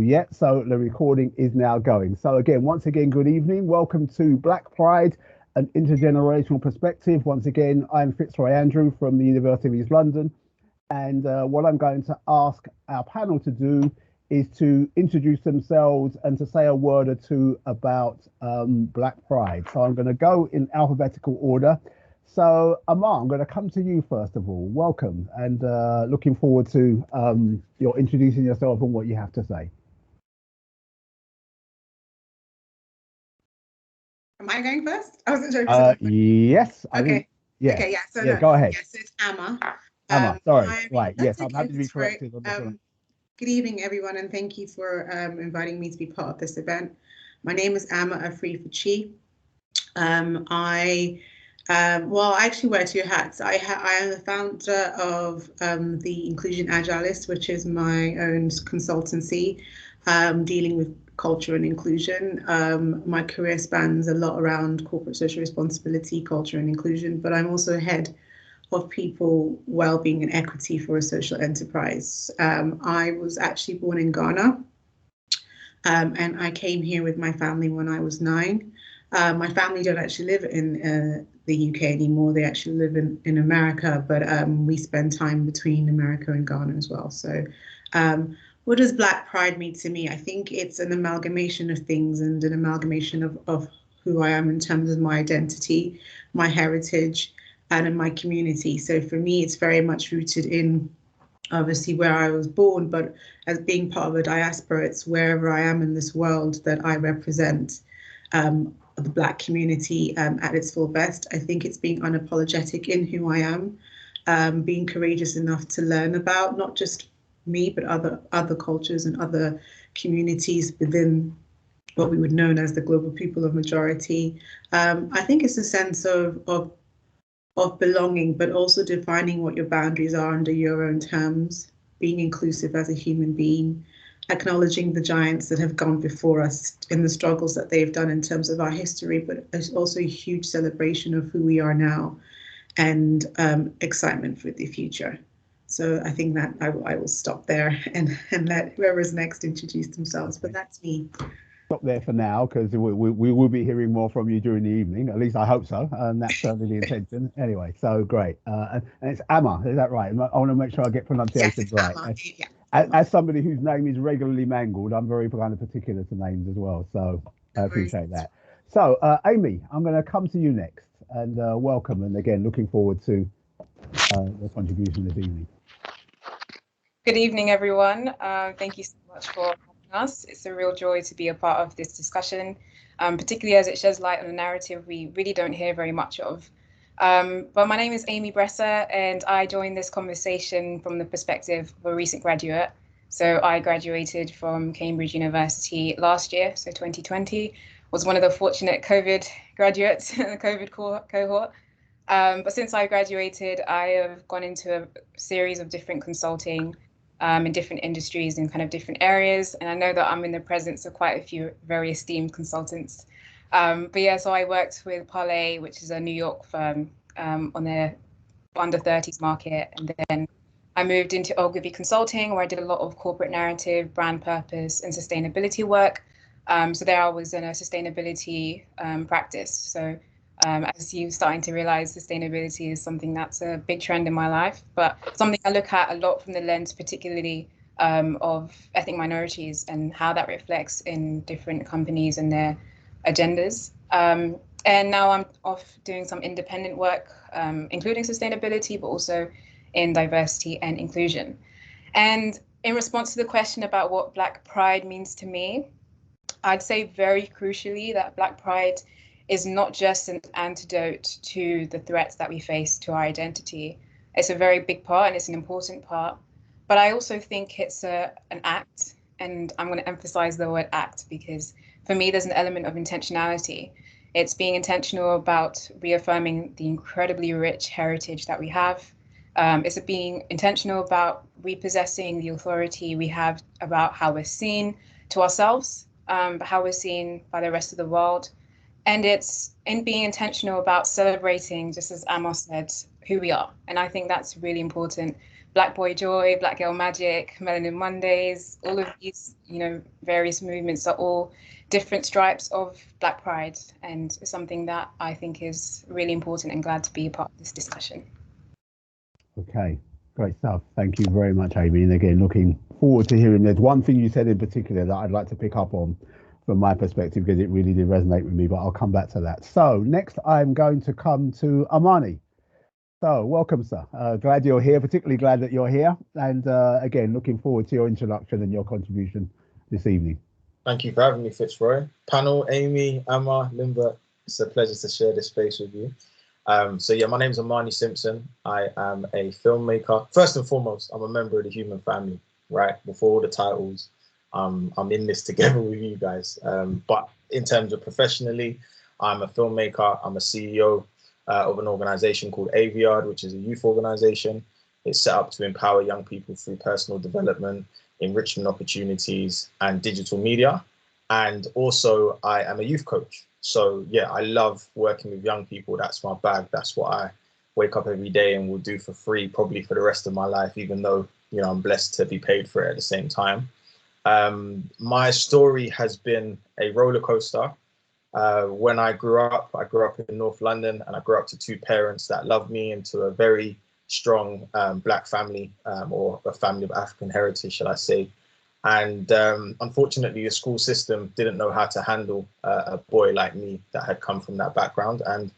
Yeah, so the recording is now going. So again, once again, good evening. Welcome to Black Pride, an intergenerational perspective. Once again, I'm Fitzroy Andrew from the University of East London. And what I'm going to ask our panel to do is to introduce themselves and to say a word or two about Black Pride. So I'm going to go in alphabetical order. So Amar, I'm going to come to you first of all. Welcome and looking forward to your introducing yourself and what you have to say. Am I going first? I wasn't sure if you said Yes, I think, okay. yeah, Okay, yeah. So yeah, no, go ahead. yes, it's Amma. Emma, sorry. Hi, Right, yes, that's I'm okay, happy to be that's right. corrected on the front. Good evening, everyone, and thank you for inviting me to be part of this event. My name is Amma Afri Fuchi. I well, I actually wear two hats. I am the founder of the Inclusion Agilist, which is my own consultancy dealing with culture and inclusion. My career spans a lot around corporate social responsibility, culture and inclusion, but I'm also head of people well-being and equity for a social enterprise. I was actually born in Ghana, and I came here with my family when I was 9. My family don't actually live in the UK anymore. They actually live in America, but we spend time between America and Ghana as well. So, what does Black Pride mean to me? I think it's an amalgamation of things and an amalgamation of who I am in terms of my identity, my heritage, and in my community. So for me, it's very much rooted in obviously where I was born, but as being part of a diaspora, it's wherever I am in this world that I represent the Black community at its full best. I think it's being unapologetic in who I am, being courageous enough to learn about not just me, but other cultures and other communities within what we would know as the global people of majority. I think it's a sense of belonging, but also defining what your boundaries are under your own terms, being inclusive as a human being, acknowledging the giants that have gone before us in the struggles that they've done in terms of our history, but it's also a huge celebration of who we are now and excitement for the future. So I think that I will stop there and let whoever's next introduce themselves, but Okay. that's me. Stop there for now because we will be hearing more from you during the evening. At least I hope so. And that's certainly the intention. Anyway, so great. And it's Amma, is that right? I want to make sure I get Yes, pronunciations it's right. Amma. Yeah, As Amma. somebody whose name is regularly mangled, I'm very kind of particular to names as well. So I No worries. appreciate that. So, Amy, I'm going to come to you next and welcome. And again, looking forward to your contribution this evening. Good evening, everyone. Thank you so much for having us. It's a real joy to be a part of this discussion, particularly as it sheds light on a narrative we really don't hear very much of. But my name is Amy Bresser, and I joined this conversation from the perspective of a recent graduate. So I graduated from Cambridge University last year, so 2020, was one of the fortunate COVID graduates in the COVID cohort. But since I graduated, I have gone into a series of different consulting in different industries and kind of different areas. And I know that I'm in the presence of quite a few very esteemed consultants. But yeah, so I worked with Parlay, which is a New York firm on their under 30s market. And then I moved into Ogilvy Consulting, where I did a lot of corporate narrative, brand purpose, and sustainability work. So there I was in a sustainability practice. So as you're starting to realize, sustainability is something that's a big trend in my life, but something I look at a lot from the lens, particularly of ethnic minorities and how that reflects in different companies and their agendas. And now I'm off doing some independent work, including sustainability, but also in diversity and inclusion. And in response to the question about what Black Pride means to me, I'd say very crucially that Black Pride is not just an antidote to the threats that we face to our identity. It's a very big part and it's an important part. But I also think it's an act, and I'm going to emphasize the word act because for me, there's an element of intentionality. It's being intentional about reaffirming the incredibly rich heritage that we have. It's being intentional about repossessing the authority we have about how we're seen to ourselves, but how we're seen by the rest of the world. And it's in being intentional about celebrating, just as Amos said, who we are. And I think that's really important Black Boy Joy, Black Girl Magic, Melanin Mondays, all of these, various movements are all different stripes of Black Pride, and something that I think is really important, and glad to be a part of this discussion. Okay, great stuff. Thank you very much, Amy. And again, looking forward to hearing. There's one thing you said in particular that I'd like to pick up on from my perspective, because it really did resonate with me, but I'll come back to that. So next, I'm going to come to Amani. So welcome, sir. Glad you're here, particularly glad that you're here. And again, looking forward to your introduction and your contribution this evening. Thank you for having me, Fitzroy. Panel, Amy, Emma, Limber, it's a pleasure to share this space with you. So yeah, my name's Amani Simpson. I am a filmmaker. First and foremost, I'm a member of the human family, right? Before all the titles, I'm in this together with you guys. But in terms of professionally, I'm a filmmaker. I'm a CEO of an organization called Aviard, which is a youth organization. It's set up to empower young people through personal development, enrichment opportunities, and digital media. And also, I am a youth coach. So yeah, I love working with young people. That's my bag. That's what I wake up every day and will do for free, probably for the rest of my life, even though, I'm blessed to be paid for it at the same time. My story has been a roller coaster. When I grew up in North London, and I grew up to two parents that loved me, and to a very strong Black family, or a family of African heritage, shall I say. And unfortunately, the school system didn't know how to handle a boy like me that had come from that background. And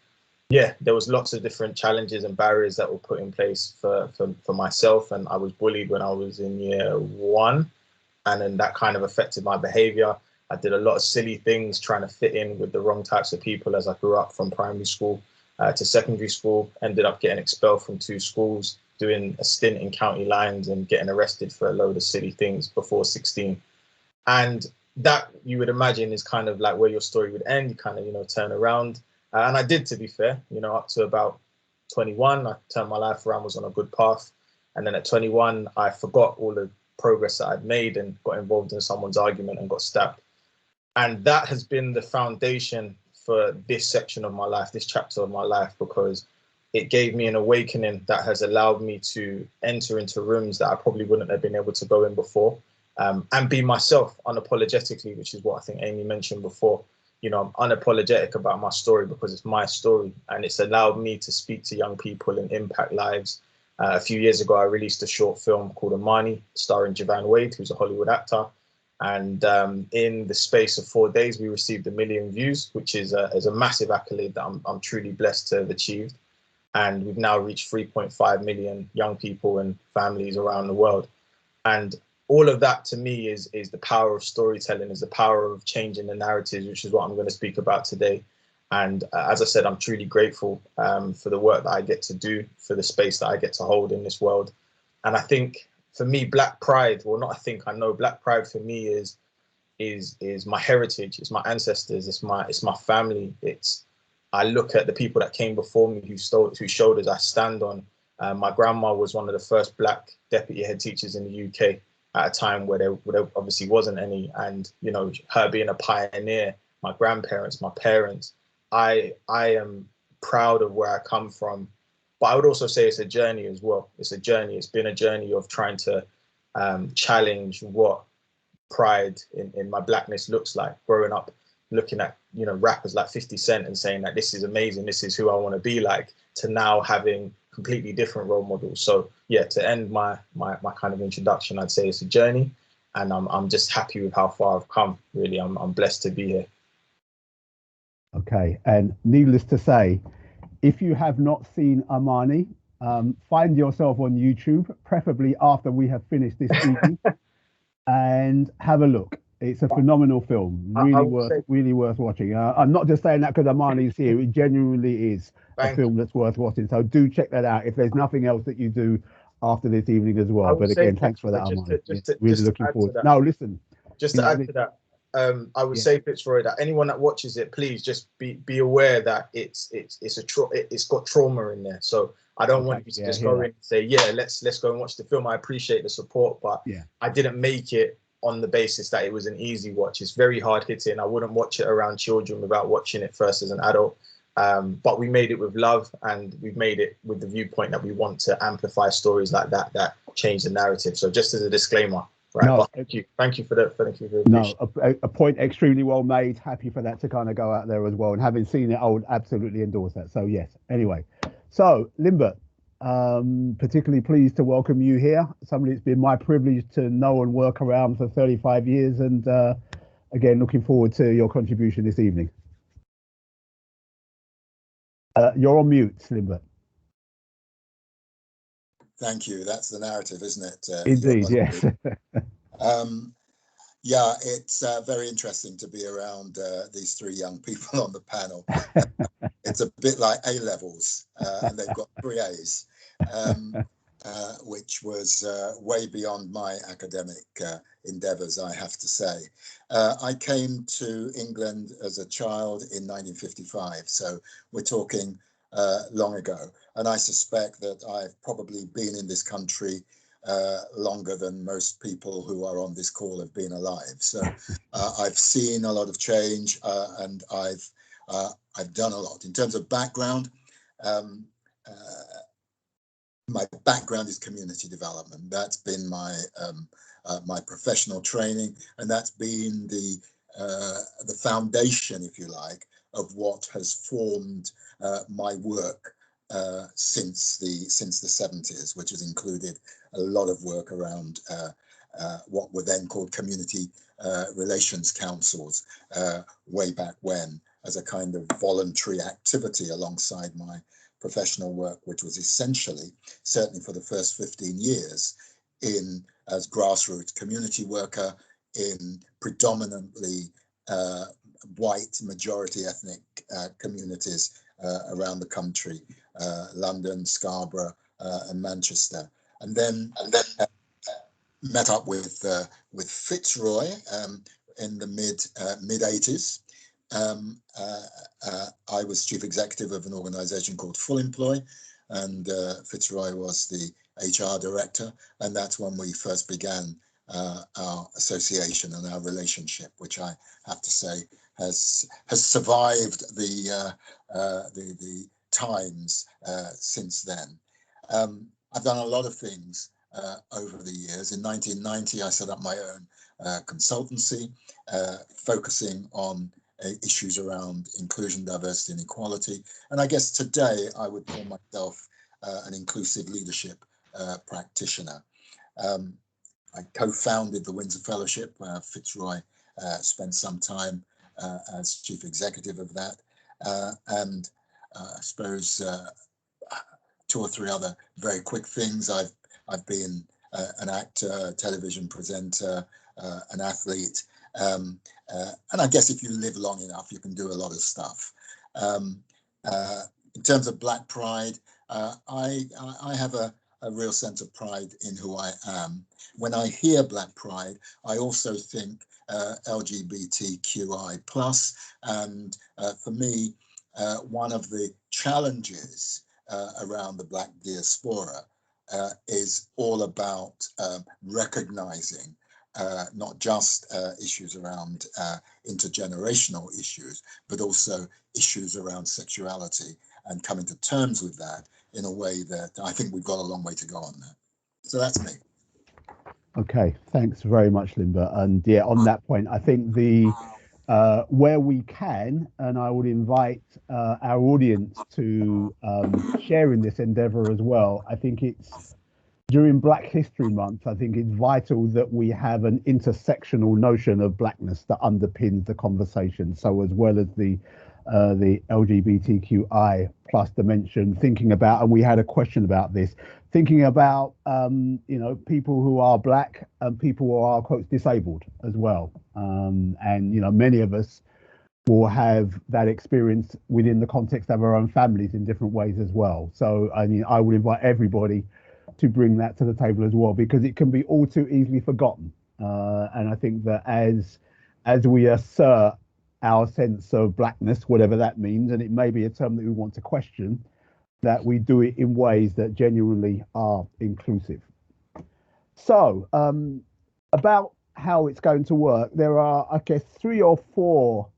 yeah, there was lots of different challenges and barriers that were put in place for myself. And I was bullied when I was in year 1. And then that kind of affected my behavior. I did a lot of silly things trying to fit in with the wrong types of people as I grew up, from primary school to secondary school. Ended up getting expelled from 2 schools, doing a stint in county lines and getting arrested for a load of silly things before 16. And that, you would imagine, is kind of like where your story would end. You kind of, turn around. And I did, to be fair, up to about 21, I turned my life around, was on a good path. And then at 21, I forgot all the progress that I'd made and got involved in someone's argument and got stabbed. And that has been the foundation for this section of my life, this chapter of my life, because it gave me an awakening that has allowed me to enter into rooms that I probably wouldn't have been able to go in before, and be myself unapologetically, which is what I think Amy mentioned before. I'm unapologetic about my story because it's my story, and it's allowed me to speak to young people and impact lives. A few years ago, I released a short film called Amani, starring Javan Wade, who's a Hollywood actor. And in the space of 4 days, we received 1 million views, which is a massive accolade that I'm truly blessed to have achieved. And we've now reached 3.5 million young people and families around the world. And all of that, to me, is the power of storytelling, is the power of changing the narratives, which is what I'm going to speak about today. And as I said, I'm truly grateful for the work that I get to do, for the space that I get to hold in this world. And I think, for me, Black Pride, well, not I think, I know Black Pride for me is my heritage, it's my ancestors, it's my family. I look at the people that came before me, whose shoulders I stand on. My grandma was one of the first Black deputy head teachers in the UK at a time where there obviously wasn't any. And, her being a pioneer, my grandparents, my parents, I am proud of where I come from. But I would also say it's a journey as well. It's a journey. It's been a journey of trying to challenge what pride in my Blackness looks like. Growing up, looking at rappers like 50 Cent and saying that this is amazing, this is who I want to be like, to now having completely different role models. So yeah, to end my kind of introduction, I'd say it's a journey, and I'm just happy with how far I've come. Really, I'm blessed to be here. Okay, and needless to say, if you have not seen Amani, find yourself on YouTube, preferably after we have finished this evening, and have a look. It's a phenomenal film, really worth watching. I'm not just saying that because Amani's here. It genuinely is a film that's worth watching. So do check that out if there's nothing else that you do after this evening as well. But again, thanks for that, Amani. Really looking forward. No, listen. Just to add to that, I would say, Fitzroy, that anyone that watches it, please just be aware that it's got trauma in there. So I don't want you to just go in and say, let's go and watch the film. I appreciate the support, but I didn't make it on the basis that it was an easy watch. It's very hard hitting. I wouldn't watch it around children without watching it first as an adult. But we made it with love, and we've made it with the viewpoint that we want to amplify stories like that change the narrative. So just as a disclaimer, right? No, but thank you for that. Thank you for no, a point extremely well made. Happy for that to kind of go out there as well. And having seen it, I would absolutely endorse that. So yes. Anyway, so Limbert, particularly pleased to welcome you here. Somebody it's been my privilege to know and work around for 35 years, and again, looking forward to your contribution this evening. You're on mute, Limbert. Thank you. That's the narrative, isn't it? Indeed, yes. Yeah, it's very interesting to be around these three young people on the panel. It's a bit like A-levels, and they've got 3 A's, which was way beyond my academic endeavours, I have to say. I came to England as a child in 1955, so we're talking long ago. And I suspect that I've probably been in this country longer than most people who are on this call have been alive. So I've seen a lot of change, and I've done a lot. In terms of background, my background is community development. That's been my my professional training, and that's been the foundation, if you like, of what has formed my work since the 70s, which has included a lot of work around what were then called community relations councils way back when, as a kind of voluntary activity alongside my professional work, which was essentially, certainly for the first 15 years, as grassroots community worker in predominantly white majority ethnic communities around the country, London, Scarborough, and Manchester, and then met up with Fitzroy in the mid 80s. I was chief executive of an organization called Full Employ, and Fitzroy was the HR director, and that's when we first began our association and our relationship, which I have to say has survived the times since then. I've done a lot of things over the years. In 1990, I set up my own consultancy, focusing on issues around inclusion, diversity, and equality. And I guess today I would call myself an inclusive leadership practitioner. I co-founded the Windsor Fellowship. Fitzroy spent some time as chief executive of that, and I suppose 2 or 3 other very quick things. I've been an actor, television presenter, an athlete, and I guess if you live long enough, you can do a lot of stuff. In terms of Black Pride, I have a real sense of pride in who I am. When I hear Black Pride, I also think LGBTQI+, and for me, one of the challenges around the Black diaspora is all about recognizing not just issues around intergenerational issues, but also issues around sexuality, and coming to terms with that in a way that I think we've got a long way to go on that. So that's me. Okay, thanks very much, Linda. And yeah, on that point, I think the where we can, and I would invite our audience to share in this endeavor as well. I think it's during Black History Month, I think it's vital that we have an intersectional notion of blackness that underpins the conversation. So as well as the LGBTQI plus dimension, thinking about, and we had a question about this, thinking about you know, people who are Black and people who are, quote, disabled as well, and you know, many of us will have that experience within the context of our own families in different ways as well. So I mean, I would invite everybody to bring that to the table as well, because it can be all too easily forgotten, and I think that as we assert our sense of blackness, whatever that means, and it may be a term that we want to question, that we do it in ways that genuinely are inclusive. So about how it's going to work, there are, I guess, 3 or 4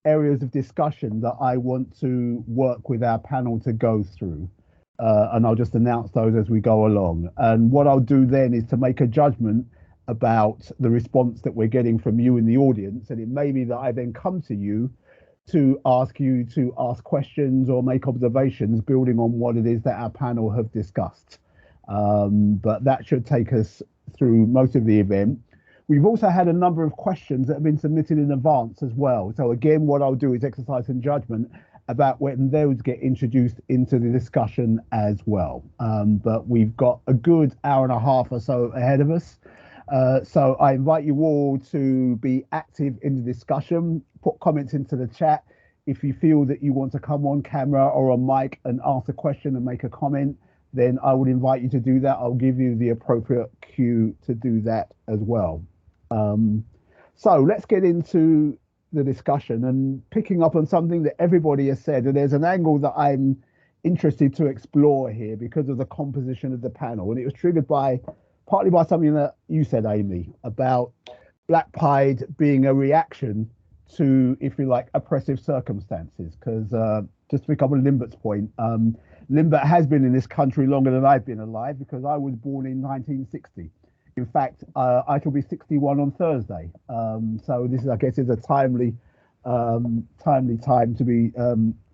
areas of discussion that I want to work with our panel to go through. and I'll just announce those as we go along. And what I'll do then is to make a judgment about the response that we're getting from you in the audience. And it may be that I then come to you to ask questions or make observations building on what it is that our panel have discussed. But that should take us through most of the event. We've also had a number of questions that have been submitted in advance as well. So again, what I'll do is exercise some judgment about when those get introduced into the discussion as well. But we've got a good hour and a half or so ahead of us. So I invite you all to be active in the discussion, put comments into the chat. If you feel that you want to come on camera or on mic and ask a question and make a comment, then I would invite you to do that. I'll give you the appropriate cue to do that as well. So let's get into the discussion and picking up on something that everybody has said. And there's an angle that I'm interested to explore here because of the composition of the panel. And it was triggered partly by something that you said, Amy, about Black Pride being a reaction to, if you like, oppressive circumstances. Because just to pick up on Limbert's point, Limbert has been in this country longer than I've been alive because I was born in 1960. In fact, I shall be 61 on Thursday. So this, I guess, is a timely time to be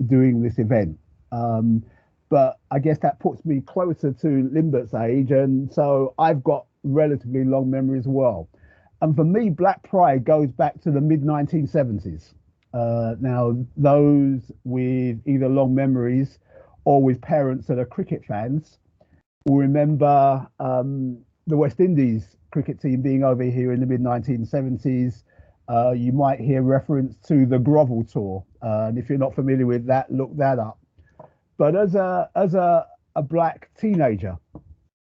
doing this event. But I guess that puts me closer to Limbert's age, and so I've got relatively long memory as well. And for me, Black Pride goes back to the mid-1970s. Now, those with either long memories or with parents that are cricket fans will remember the West Indies cricket team being over here in the mid-1970s. You might hear reference to the Grovel Tour. And if you're not familiar with that, look that up. But as a black teenager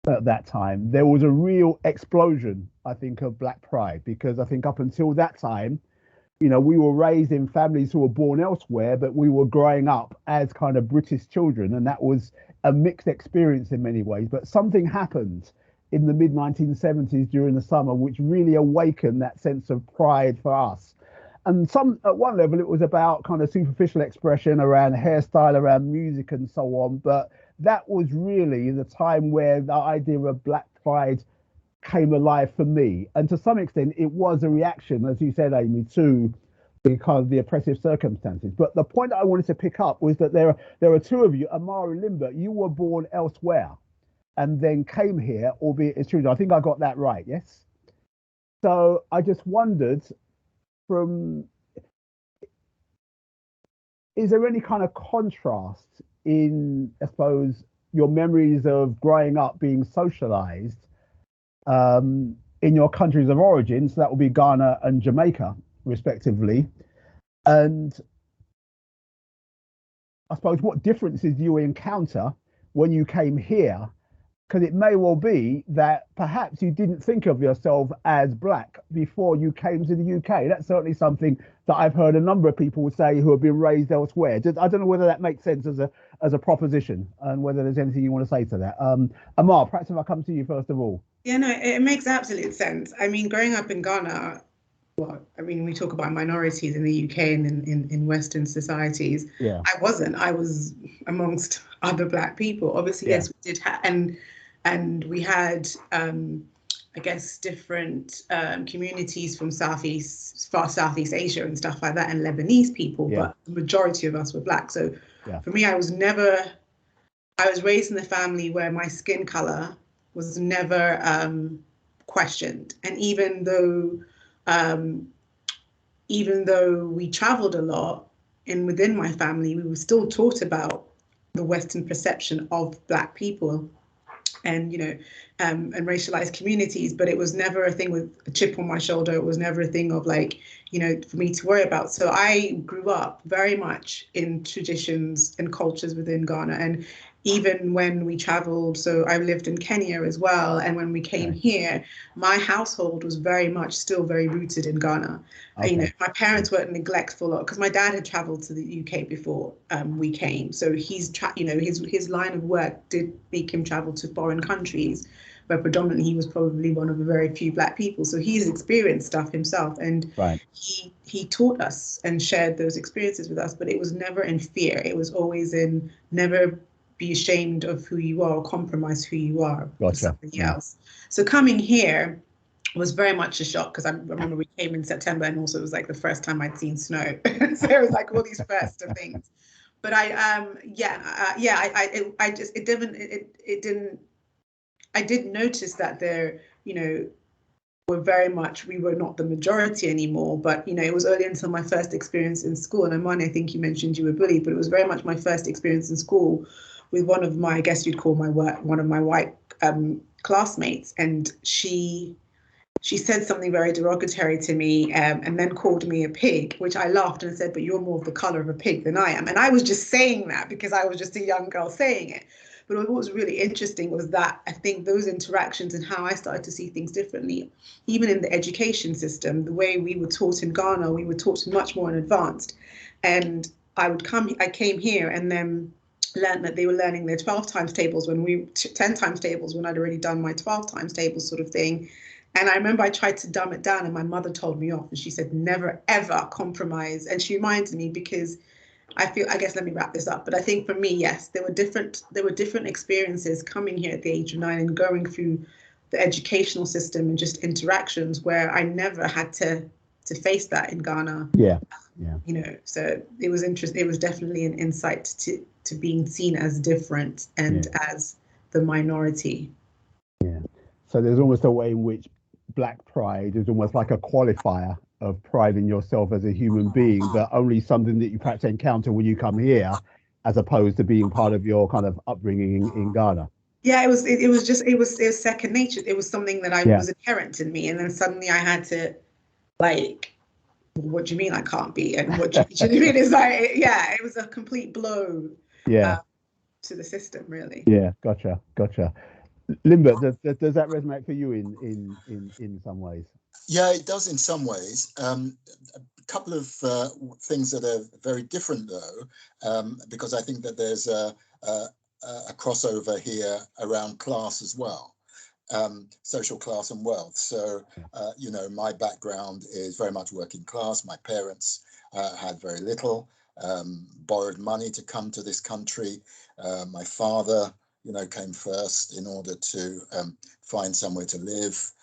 at that time, there was a real explosion, I think, of Black Pride, because I think up until that time, you know, we were raised in families who were born elsewhere, but we were growing up as kind of British children, and that was a mixed experience in many ways. But something happened in the mid-1970s during the summer, which really awakened that sense of pride for us. And at one level, it was about kind of superficial expression around hairstyle, around music and so on. But that was really the time where the idea of Black Pride came alive for me. And to some extent, it was a reaction, as you said, Amy, to the oppressive circumstances. But the point I wanted to pick up was that there are two of you, Amar and Limbert. You were born elsewhere and then came here, albeit as children. I think I got that right, yes? So I just wondered, is there any kind of contrast in, I suppose, your memories of growing up being socialized in your countries of origin? So that would be Ghana and Jamaica, respectively. And I suppose what differences do you encounter when you came here? Because it may well be that perhaps you didn't think of yourself as black before you came to the UK. That's certainly something that I've heard a number of people say who have been raised elsewhere. I don't know whether that makes sense as a proposition, and whether there's anything you want to say to that. Amar, perhaps if I come to you first of all. Yeah, no, it makes absolute sense. I mean, growing up in Ghana, well, I mean, we talk about minorities in the UK and in Western societies. Yeah. I was amongst other black people. Obviously, yeah. Yes, we did and we had, I guess, different communities from Southeast Asia and stuff like that, and Lebanese people, yeah. But the majority of us were black. So yeah. For me, I was raised in a family where my skin color was never questioned. And even though we traveled a lot within my family, we were still taught about the Western perception of black people and, you know, and racialized communities, but it was never a thing with a chip on my shoulder. It was never a thing of, like, you know, for me to worry about. So I grew up very much in traditions and cultures within Ghana. And even when we traveled, so I lived in Kenya as well, and when we came here, my household was very much still very rooted in Ghana. Okay. You know, my parents weren't neglectful, because my dad had traveled to the UK before we came, so his line of work did make him travel to foreign countries, where predominantly he was probably one of the very few black people. So he's experienced stuff himself, and right. He taught us and shared those experiences with us, but it was never in fear. It was always in never be ashamed of who you are or compromise who you are for somebody Yeah. else. So coming here was very much a shock, because I remember we came in September, and also it was like the first time I'd seen snow. So it was like all these first of things. But I did notice that there, you know, we were not the majority anymore, but you know, it was only until my first experience in school. And Amani, I think you mentioned you were bullied, but it was very much my first experience in school with one of my, I guess you'd call one of my white classmates, and she said something very derogatory to me, and then called me a pig, which I laughed and said, but you're more of the color of a pig than I am. And I was just saying that because I was just a young girl saying it. But what was really interesting was that I think those interactions and how I started to see things differently, even in the education system, the way we were taught in Ghana, we were taught much more in advanced. And I came here and then learned that they were learning their 12 times tables 10 times tables when I'd already done my 12 times tables sort of thing. And I remember I tried to dumb it down, and my mother told me off, and she said, never, ever compromise. And she reminded me, because I guess, let me wrap this up. But I think for me, yes, there were different experiences coming here at the age of 9 and going through the educational system and just interactions where I never had to face that in Ghana. Yeah. You know, so it was interesting. It was definitely an insight to being seen as different and as the minority. Yeah. So there's almost a way in which Black pride is almost like a qualifier of pride in yourself as a human being, but only something that you perhaps encounter when you come here, as opposed to being part of your kind of upbringing in Ghana. Yeah, it was second nature. It was something that was inherent in me, and then suddenly I had to, like, what do you mean I can't be? And what do you mean? It's like, it was a complete blow. To the system, really. Yeah, gotcha. Limber, does that resonate for you in some ways? Yeah, it does in some ways. A couple of things that are very different, though, because I think that there's a crossover here around class as well, social class and wealth. So, you know, my background is very much working class. My parents had very little, borrowed money to come to this country. My father, you know, came first in order to find somewhere to live.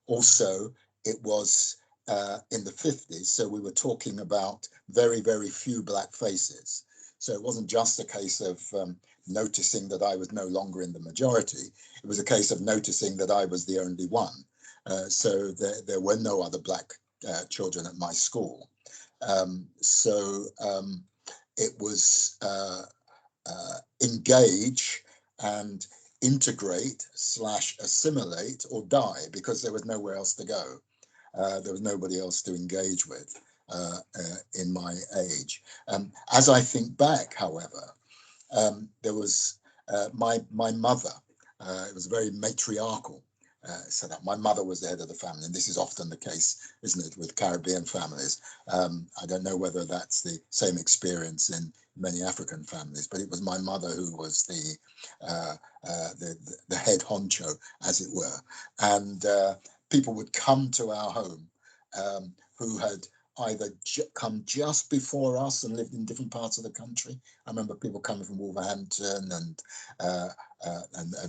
Also, it was in the 50s, so we were talking about very, very few Black faces. So it wasn't just a case of noticing that I was no longer in the majority. It was a case of noticing that I was the only one. So there were no other Black children at my school. So it was engage and integrate / assimilate or die, because there was nowhere else to go. There was nobody else to engage with in my age. As I think back, however, there was my mother. It was very matriarchal. So that my mother was the head of the family, and this is often the case, isn't it, with Caribbean families? I don't know whether that's the same experience in many African families, but it was my mother who was the head honcho, as it were, and people would come to our home who had either come just before us and lived in different parts of the country. I remember people coming from Wolverhampton and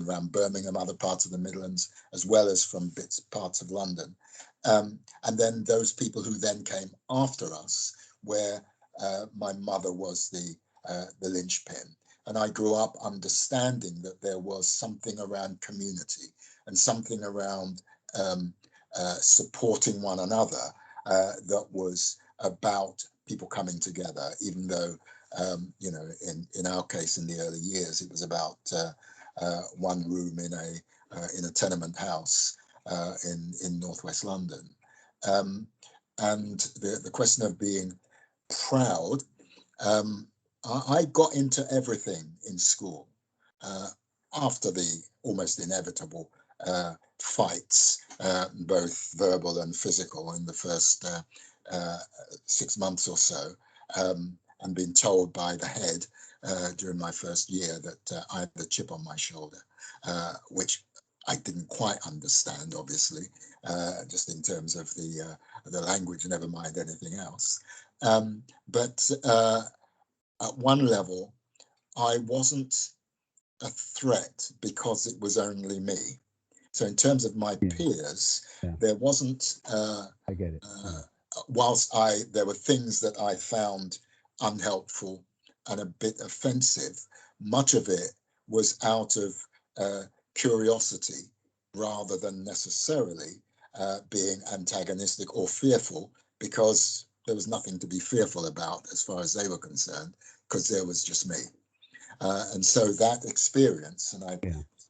around Birmingham, other parts of the Midlands, as well as from parts of London. And then those people who then came after us, where my mother was the linchpin. And I grew up understanding that there was something around community and something around supporting one another that was about people coming together, even though, you know, in our case, in the early years, it was about one room in a tenement house in northwest London. And the question of being proud, I got into everything in school after the almost inevitable fights, both verbal and physical, in the first 6 months or so, and being told by the head during my first year that I had a chip on my shoulder, which I didn't quite understand, obviously, just in terms of the language, never mind anything else. But at one level, I wasn't a threat because it was only me. So in terms of my peers, there wasn't. I get it. Whilst there were things that I found unhelpful and a bit offensive, much of it was out of curiosity rather than necessarily being antagonistic or fearful, because there was nothing to be fearful about as far as they were concerned, because there was just me. And so that experience, and I've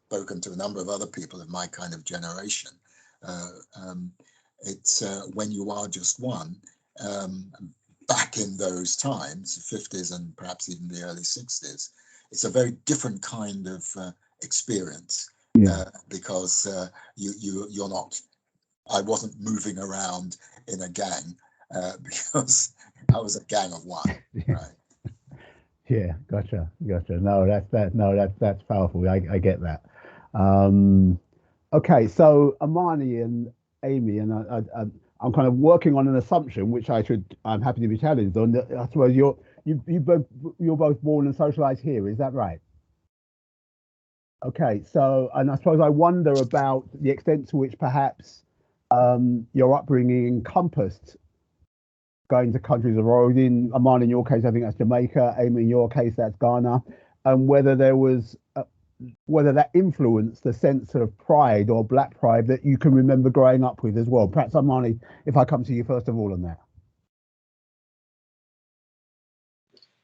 spoken to a number of other people of my kind of generation, it's when you are just one, back in those times, the 50s and perhaps even the early 60s, it's a very different kind of experience, because you're not, I wasn't moving around in a gang because I was a gang of one, right? Yeah, gotcha. No, that's powerful. I get that. Okay, so Amani and Amy, and I'm kind of working on an assumption, which I'm happy to be challenged on. I suppose you're both born and socialized here. Is that right? Okay, so, and I suppose I wonder about the extent to which perhaps your upbringing encompassed going to countries of origin. Amani, in your case, I think that's Jamaica. Amy, in your case, that's Ghana. And whether there was, whether that influenced the sense of pride or black pride that you can remember growing up with as well. Perhaps, Amani, if I come to you first of all on that.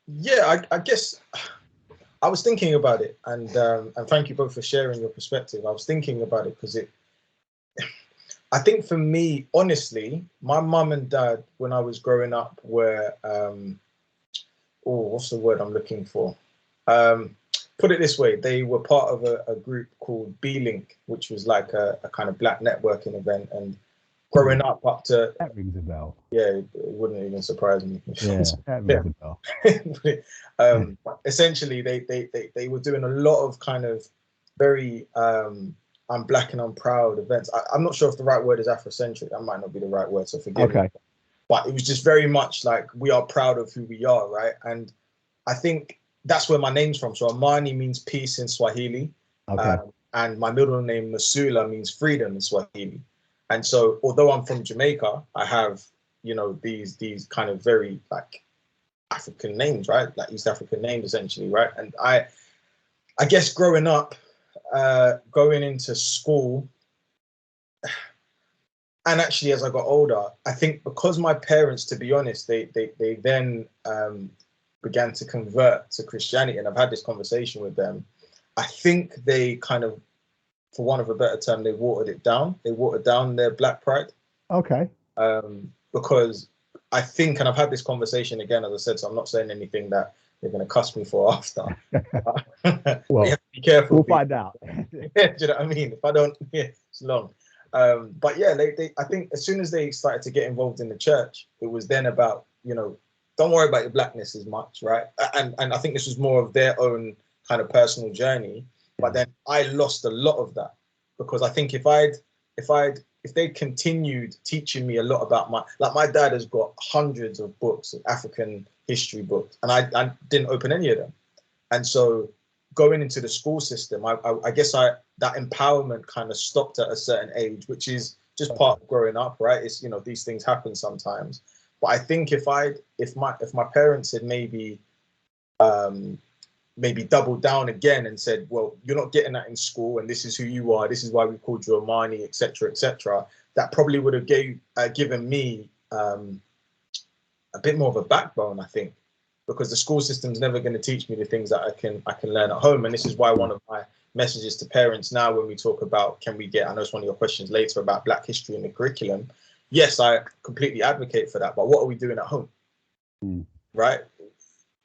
Yeah, I guess I was thinking about it, and thank you both for sharing your perspective. I was thinking about it because I think for me, honestly, my mum and dad, when I was growing up, were, what's the word I'm looking for? Put it this way, they were part of a group called B-Link, which was like a kind of black networking event. And growing up to... That rings a bell. Yeah, it wouldn't even surprise me. Yeah, that rings a bell. Essentially, they were doing a lot of kind of very... I'm black and I'm proud events. I'm not sure if the right word is Afrocentric. That might not be the right word, so forgive me. But it was just very much like, we are proud of who we are, right? And I think that's where my name's from. So Amani means peace in Swahili. And my middle name, Masula, means freedom in Swahili. And so, although I'm from Jamaica, I have, you know, these kind of very like African names, right? Like East African names, essentially, right? And I guess growing up, going into school, and actually as I got older, I think because my parents, to be honest, they then began to convert to Christianity, and I've had this conversation with them. I think they kind of, for want of a better term, they watered it down. They watered down their black pride. Because I think, and I've had this conversation again, as I said, so I'm not saying anything that they're going to cuss me for after. Well, you have to be careful. We'll find out. Yeah, do you know what I mean? If I don't, it's long. But yeah, I think as soon as they started to get involved in the church, it was then about, you know, don't worry about your blackness as much, right? And I think this was more of their own kind of personal journey. But then I lost a lot of that, because I think if they continued teaching me a lot about my dad has got hundreds of books, of African history books, and I didn't open any of them. And so going into the school system, I guess that empowerment kind of stopped at a certain age, which is just part of growing up, right? It's, you know, these things happen sometimes. But I think if my parents had maybe doubled down again and said, well, you're not getting that in school, and this is who you are, this is why we called you Amani, etc., that probably would have given me a bit more of a backbone, I think, because the school system's never going to teach me the things that I can learn at home. And this is why one of my messages to parents now, when we talk about, I know it's one of your questions later about Black history in the curriculum. Yes, I completely advocate for that, but what are we doing at home? Right?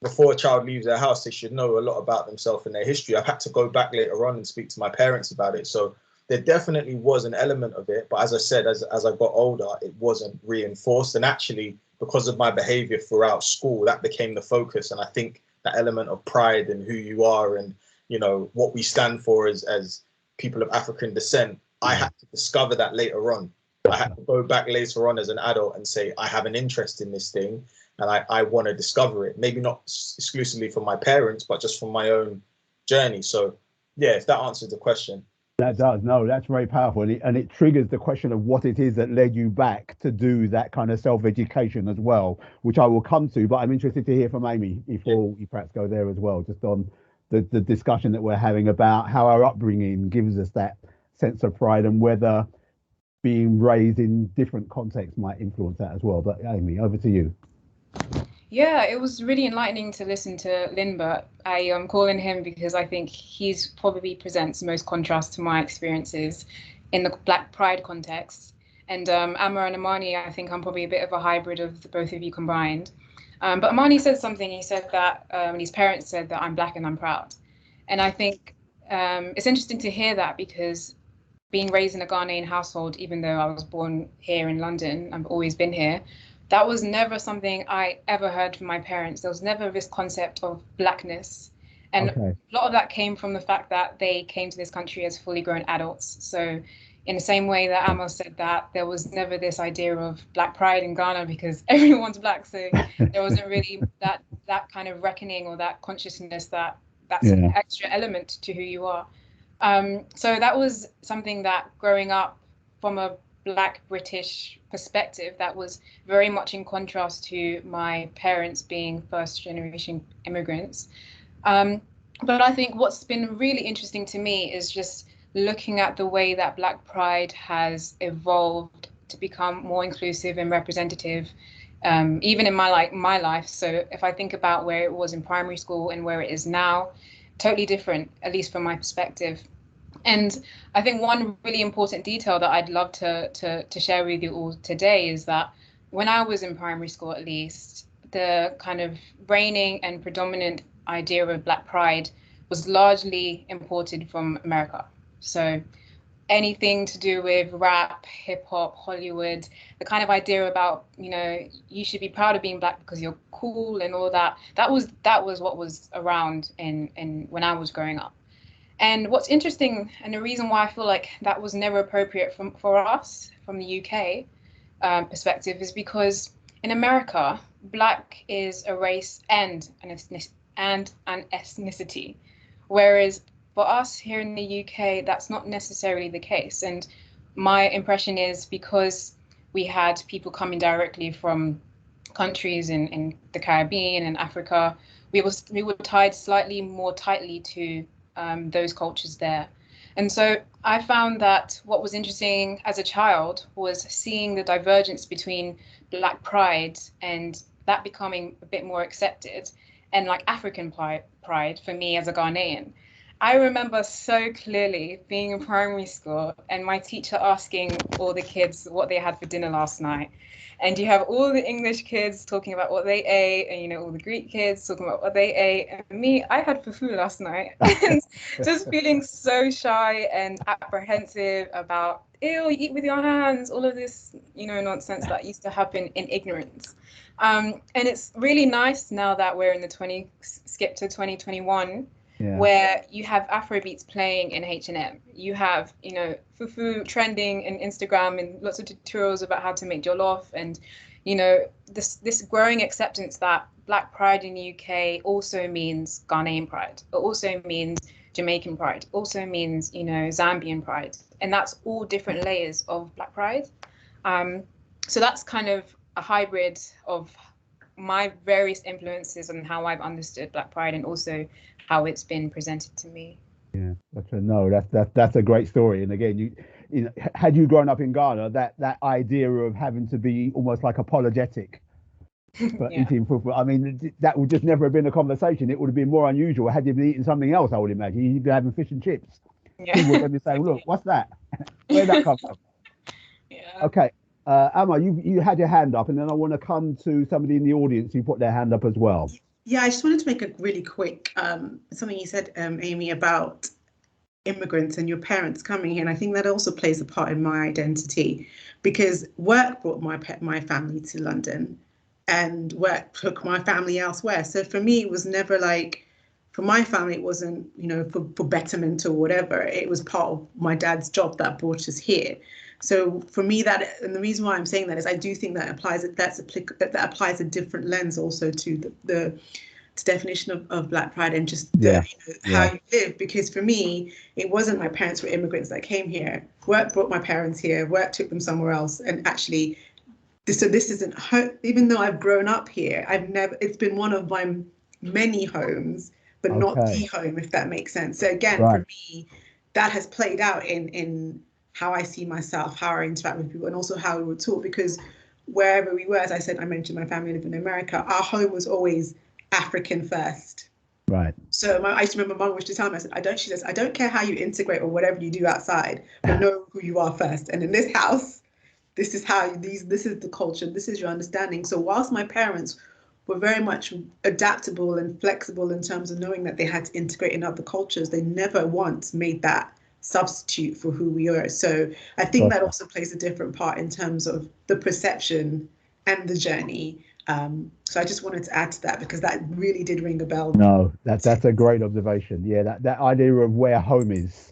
Before a child leaves their house, they should know a lot about themselves and their history. I've had to go back later on and speak to my parents about it. So there definitely was an element of it. But as I said, as I got older, it wasn't reinforced. And actually, because of my behavior throughout school, that became the focus. And I think that element of pride and who you are and, you know, what we stand for as people of African descent, I had to discover that later on. I had to go back later on as an adult and say, I have an interest in this thing. and I want to discover it. Maybe not exclusively from my parents, but just from my own journey. So yeah, if that answers the question. That does. No, that's very powerful. And it triggers the question of what it is that led you back to do that kind of self-education as well, which I will come to. But I'm interested to hear from Amy before we perhaps go there as well, just on the discussion that we're having about how our upbringing gives us that sense of pride and whether being raised in different contexts might influence that as well. But Amy, over to you. Yeah, it was really enlightening to listen to Lindbergh. I am calling him because I think he's probably presents the most contrast to my experiences in the Black Pride context. And Amma and Amani, I think I'm probably a bit of a hybrid of the both of you combined. But Amani said something. He said that his parents said that I'm Black and I'm proud. And I think it's interesting to hear that, because being raised in a Ghanaian household, even though I was born here in London, I've always been here, that was never something I ever heard from my parents. There was never this concept of Blackness. And a lot of that came from the fact that they came to this country as fully grown adults. So in the same way that Amos said that there was never this idea of Black pride in Ghana because everyone's Black. So there wasn't really that kind of reckoning or that consciousness that's an extra element to who you are. So that was something that growing up from a Black British perspective, that was very much in contrast to my parents being first generation immigrants. But I think what's been really interesting to me is just looking at the way that Black Pride has evolved to become more inclusive and representative, even in my life. So if I think about where it was in primary school and where it is now, totally different, at least from my perspective. And I think one really important detail that I'd love to share with you all today is that when I was in primary school, at least, the kind of reigning and predominant idea of Black pride was largely imported from America. So anything to do with rap, hip hop, Hollywood, the kind of idea about, you should be proud of being Black because you're cool and all that, that was what was around in when I was growing up. And what's interesting, and the reason why I feel like that was never appropriate for us from the UK perspective, is because in America, Black is a race and an ethnicity, whereas for us here in the UK, that's not necessarily the case. And my impression is because we had people coming directly from countries in the Caribbean and Africa, we were tied slightly more tightly to those cultures there. And so I found that what was interesting as a child was seeing the divergence between Black pride and that becoming a bit more accepted, and like African pride for me as a Ghanaian. I remember so clearly being in primary school and my teacher asking all the kids what they had for dinner last night. And you have all the English kids talking about what they ate, and all the Greek kids talking about what they ate. And me, I had fufu last night, and just feeling so shy and apprehensive about, ew, you eat with your hands, all of this, nonsense that used to happen in ignorance. And it's really nice now that we're in the skip to 2021. Yeah. Where you have Afrobeats playing in H&M, you have, fufu trending in Instagram and lots of tutorials about how to make jollof, and, this growing acceptance that Black pride in the UK also means Ghanaian pride. It also means Jamaican pride, also means, Zambian pride. And that's all different layers of Black pride. So that's kind of a hybrid of my various influences and how I've understood Black pride, and also how it's been presented to me. Yeah, that's a great story. And again, had you grown up in Ghana, that idea of having to be almost like apologetic for eating fufu, I mean, that would just never have been a conversation. It would have been more unusual had you been eating something else. I would imagine you'd be having fish and chips. Yeah. People would be saying, "Look, what's that? Where'd that come from?" Yeah. Okay, Amma, you had your hand up, and then I want to come to somebody in the audience who put their hand up as well. Yeah, I just wanted to make a really quick something you said, Amy, about immigrants and your parents coming here. And I think that also plays a part in my identity, because work brought my family to London and work took my family elsewhere. So for me, it was never like, for my family, it wasn't, for betterment or whatever. It was part of my dad's job that brought us here. So for me, and the reason why I'm saying that is I do think that applies a different lens also to the definition of Black pride and just how you live. Because for me, it wasn't my parents were immigrants that came here. Work brought my parents here. Work took them somewhere else. And actually, this isn't home. Even though I've grown up here, it's been one of my many homes, but not the home, if that makes sense. So again, for me, that has played out in how I see myself, how I interact with people, and also how we were taught. Because wherever we were, as I said, I mentioned my family lived in America. Our home was always African first. Right. So I used to remember Mum used to tell me, she says, I don't care how you integrate or whatever you do outside, but know who you are first. And in this house, this is this is the culture, this is your understanding. So whilst my parents were very much adaptable and flexible in terms of knowing that they had to integrate in other cultures, they never once made that substitute for who we are. So I think that also plays a different part in terms of the perception and the journey. So I just wanted to add to that because that really did ring a bell. No, that's a great observation. Yeah, that idea of where home is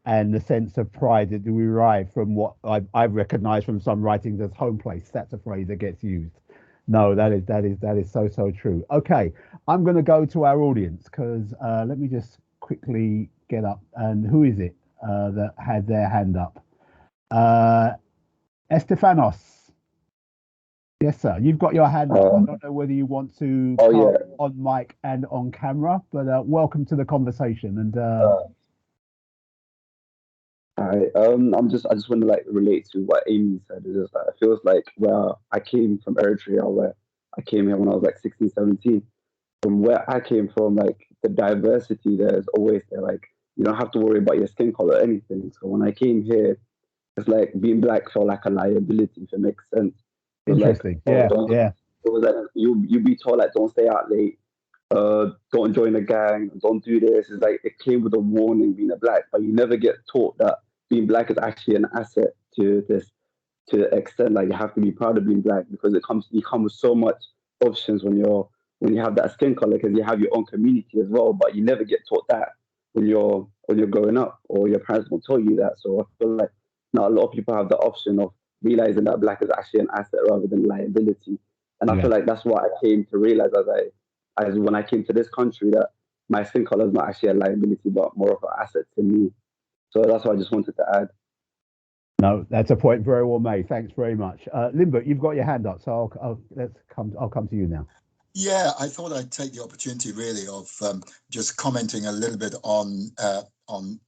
and the sense of pride that we derive from what I've recognized from some writings as home place. That's a phrase that gets used. No, that is so true. Okay, I'm going to go to our audience because let me just quickly get up. And who is it that had their hand up? Estefanos. Yes, sir. You've got your hand up. I don't know whether you want to come on mic and on camera, but welcome to the conversation. And hi, I just want to like relate to what Amy said. It's just that it feels like where I came from Eritrea, where I came here when I was like 16, 17. From where I came from, like the diversity there is always there. Like you don't have to worry about your skin color or anything. So when I came here, it's like being black felt like a liability, if it makes sense. Interesting. Like, yeah. It was like you be told like don't stay out late, don't join a gang, don't do this. It's like it came with a warning being a black, but you never get taught that being black is actually an asset to the extent like you have to be proud of being black because you come with so much options when you have that skin color because you have your own community as well, but you never get taught that when you're growing up or your parents won't tell you that. So I feel like not a lot of people have the option of realizing that black is actually an asset rather than liability. And I feel like that's what I came to realize as when I came to this country, that my skin color is not actually a liability, but more of an asset to me. So that's what I just wanted to add. No, that's a point very well made. Thanks very much. Limbert, you've got your hand up, so I'll come to you now. Yeah, I thought I'd take the opportunity really of just commenting a little bit on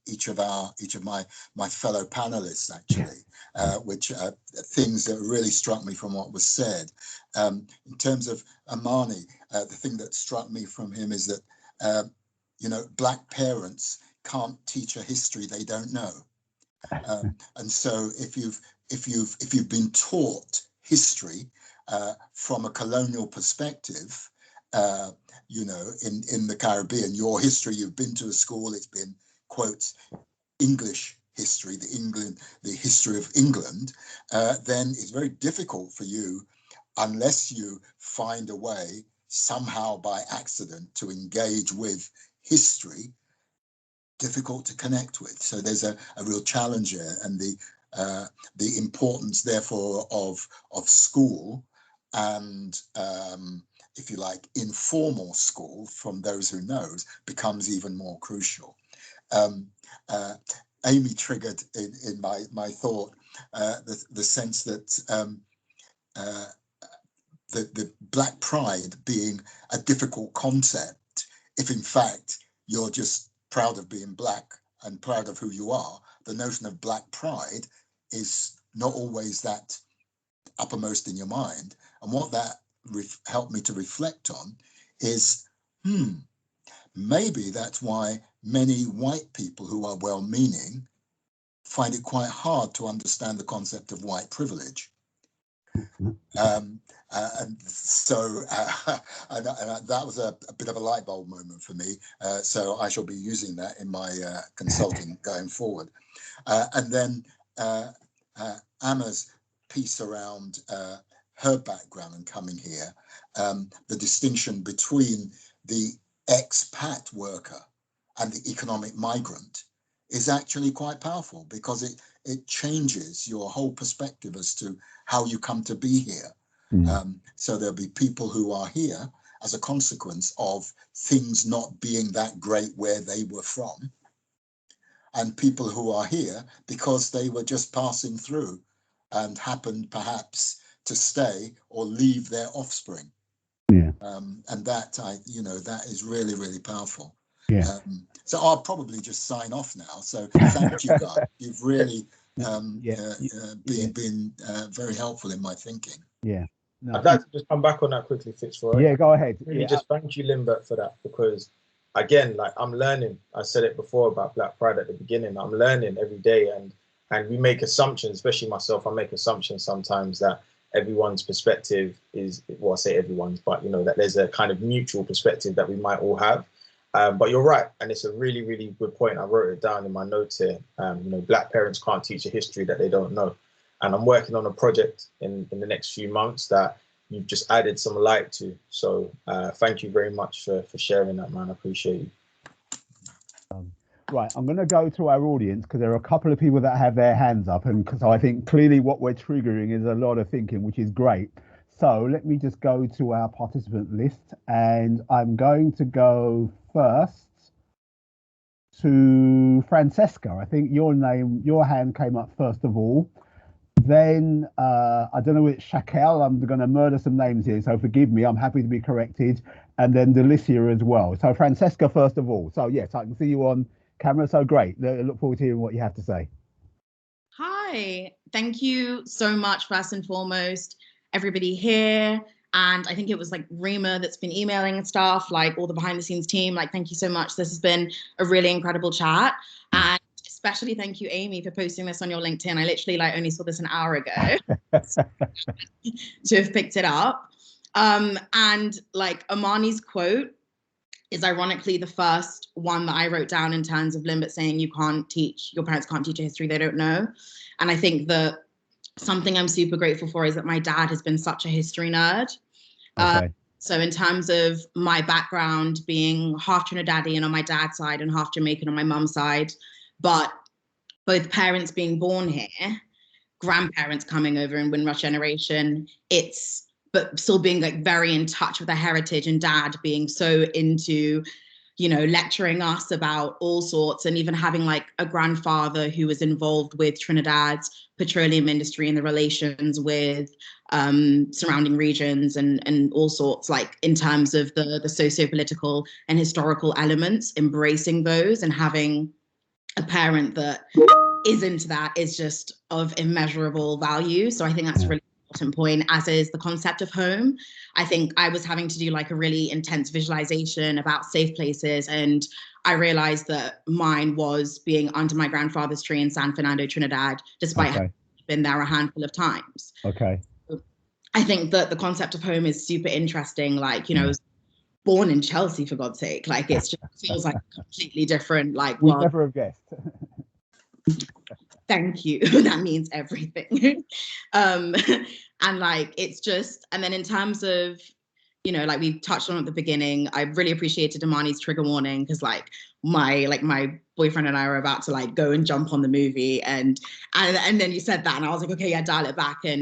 each of my fellow panelists actually, which things that really struck me from what was said. In terms of Amani, the thing that struck me from him is that black parents can't teach a history they don't know, and so if you've been taught history from a colonial perspective, in the Caribbean, your history, you've been to a school, it's been, quotes, English history, the history of England, then it's very difficult for you, unless you find a way somehow by accident to engage with history, difficult to connect with. So there's a real challenge here, and the importance therefore of school and if you like informal school from those who knows becomes even more crucial. Amy triggered in my thought the sense that the black pride being a difficult concept, if in fact you're just proud of being black and proud of who you are, the notion of black pride is not always that uppermost in your mind. And what that helped me to reflect on is, maybe that's why many white people who are well-meaning find it quite hard to understand the concept of white privilege. And so that was a bit of a light bulb moment for me. So I shall be using that in my consulting going forward. And then Anna's piece around her background and coming here, the distinction between the expat worker and the economic migrant is actually quite powerful, because it changes your whole perspective as to how you come to be here. So there'll be people who are here as a consequence of things not being that great where they were from, and people who are here because they were just passing through and happened perhaps to stay or leave their offspring. And that, that is really, really powerful. So I'll probably just sign off now. So thank you, guys. You've really been very helpful in my thinking. No, I'd like to just come back on that quickly, Fitzroy. Yeah, go ahead. Really just thank you, Limbert, for that, because again, like, I'm learning. I said it before about Black Pride at the beginning. I'm learning every day, and we make assumptions, especially myself. I make assumptions sometimes that everyone's perspective is, well, I say everyone's, but that there's a kind of mutual perspective that we might all have. But you're right, and it's a really, really good point. I wrote it down in my notes here. Black parents can't teach a history that they don't know. And I'm working on a project in the next few months that you've just added some light to. So thank you very much for sharing that, man. I appreciate you. Right, I'm going to go to our audience because there are a couple of people that have their hands up, and because I think clearly what we're triggering is a lot of thinking, which is great. So let me just go to our participant list, and I'm going to go first to Francesca. I think your hand came up first of all. Then I don't know, it's Shakel. I'm going to murder some names here, so forgive me. I'm happy to be corrected. And then Delicia as well. So Francesca first of all. So yes, I can see you on camera. So great. I look forward to hearing what you have to say. Hi, thank you so much, first and foremost, everybody here. And I think it was like Rima that's been emailing and stuff, like all the behind the scenes team. Like, thank you so much. This has been a really incredible chat. And especially thank you, Amy, for posting this on your LinkedIn. I literally only saw this an hour ago to have picked it up. And like Amani's quote is ironically the first one that I wrote down in terms of Limbert saying your parents can't teach a history they don't know. And I think that something I'm super grateful for is that my dad has been such a history nerd. Okay. So in terms of my background being half Trinidadian on my dad's side and half Jamaican on my mum's side, but both parents being born here, grandparents coming over in Windrush generation, but still being like very in touch with their heritage, and dad being so into, lecturing us about all sorts, and even having like a grandfather who was involved with Trinidad's petroleum industry and the relations with surrounding regions and all sorts, like in terms of the socio-political and historical elements, embracing those and having a parent that is into that is just of immeasurable value. So I think that's a really important point, as is the concept of home. I think I was having to do like a really intense visualization about safe places, and I realized that mine was being under my grandfather's tree in San Fernando, Trinidad, despite having been there a handful of times. Okay. So I think that the concept of home is super interesting. Like, I was born in Chelsea, for God's sake. Like, it just feels like a completely different, like, we never have guessed. Thank you. That means everything. And like, it's just, and then in terms of, like we touched on at the beginning, I really appreciated Amani's trigger warning, because like my boyfriend and I were about to like go and jump on the movie, and then you said that, and I was like, okay, yeah, dial it back. And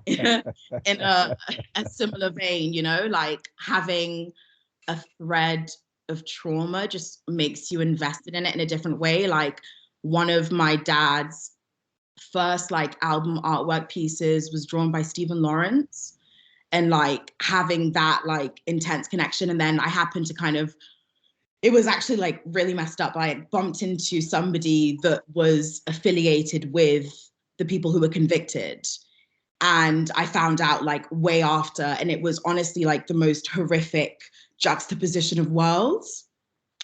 in a similar vein, like having a thread of trauma just makes you invested in it in a different way. Like, one of my dad's first like album artwork pieces was drawn by Stephen Lawrence, and like having that like intense connection. And then I happened to it was actually like really messed up. I bumped into somebody that was affiliated with the people who were convicted, and I found out like way after, and it was honestly like the most horrific juxtaposition of worlds.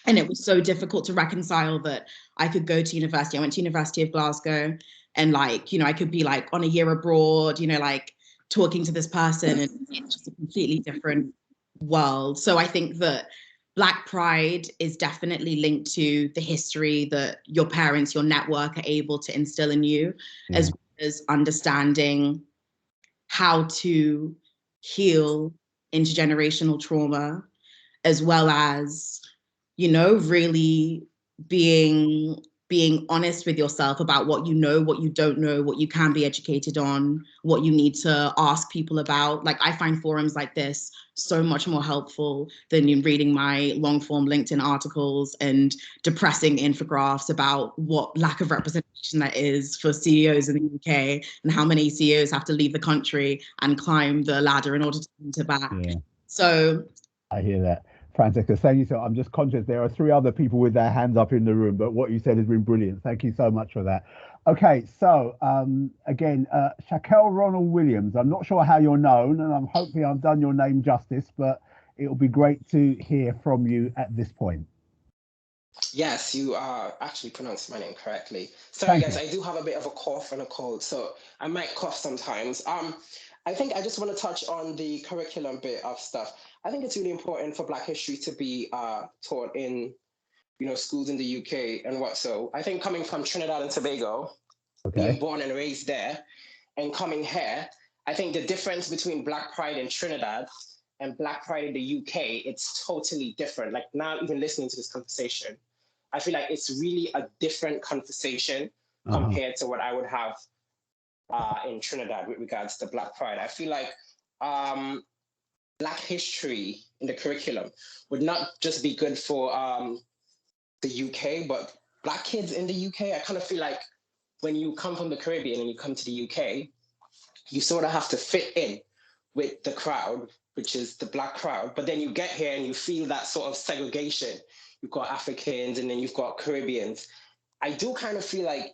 And it was so difficult to reconcile that I could go to university. I went to University of Glasgow, and like, I could be like on a year abroad, like talking to this person, and it's just a completely different world. So I think that Black Pride is definitely linked to the history that your parents, your network are able to instill in you, as well as understanding how to heal intergenerational trauma, as well as, really being being honest with yourself about what you know, what you don't know, what you can be educated on, what you need to ask people about. Like, I find forums like this so much more helpful than in reading my long form LinkedIn articles and depressing infographics about what lack of representation that is for CEOs in the UK and how many CEOs have to leave the country and climb the ladder in order to enter back. Yeah. So I hear that. Francesca, thank you. So I'm just conscious there are 3 other people with their hands up in the room, but what you said has been brilliant. Thank you so much for that. Okay, so again, Shaquelle Ronald Williams, I'm not sure how you're known, and I'm hoping I've done your name justice, but it'll be great to hear from you at this point. Yes, you actually pronounced my name correctly. Sorry, Thank guys, you. I do have a bit of a cough and a cold, so I might cough sometimes. I think I just want to touch on the curriculum bit of stuff. I think it's really important for Black history to be taught in, schools in the UK and what so. I think coming from Trinidad and Tobago, being born and raised there, and coming here, I think the difference between Black Pride in Trinidad and Black Pride in the UK, it's totally different. Like now, even listening to this conversation, I feel like it's really a different conversation compared to what I would have in Trinidad with regards to Black Pride. I feel like Black history in the curriculum would not just be good for the UK, but Black kids in the UK. I kind of feel like when you come from the Caribbean and you come to the UK, you sort of have to fit in with the crowd, which is the Black crowd. But then you get here and you feel that sort of segregation. You've got Africans and then you've got Caribbeans. I do kind of feel like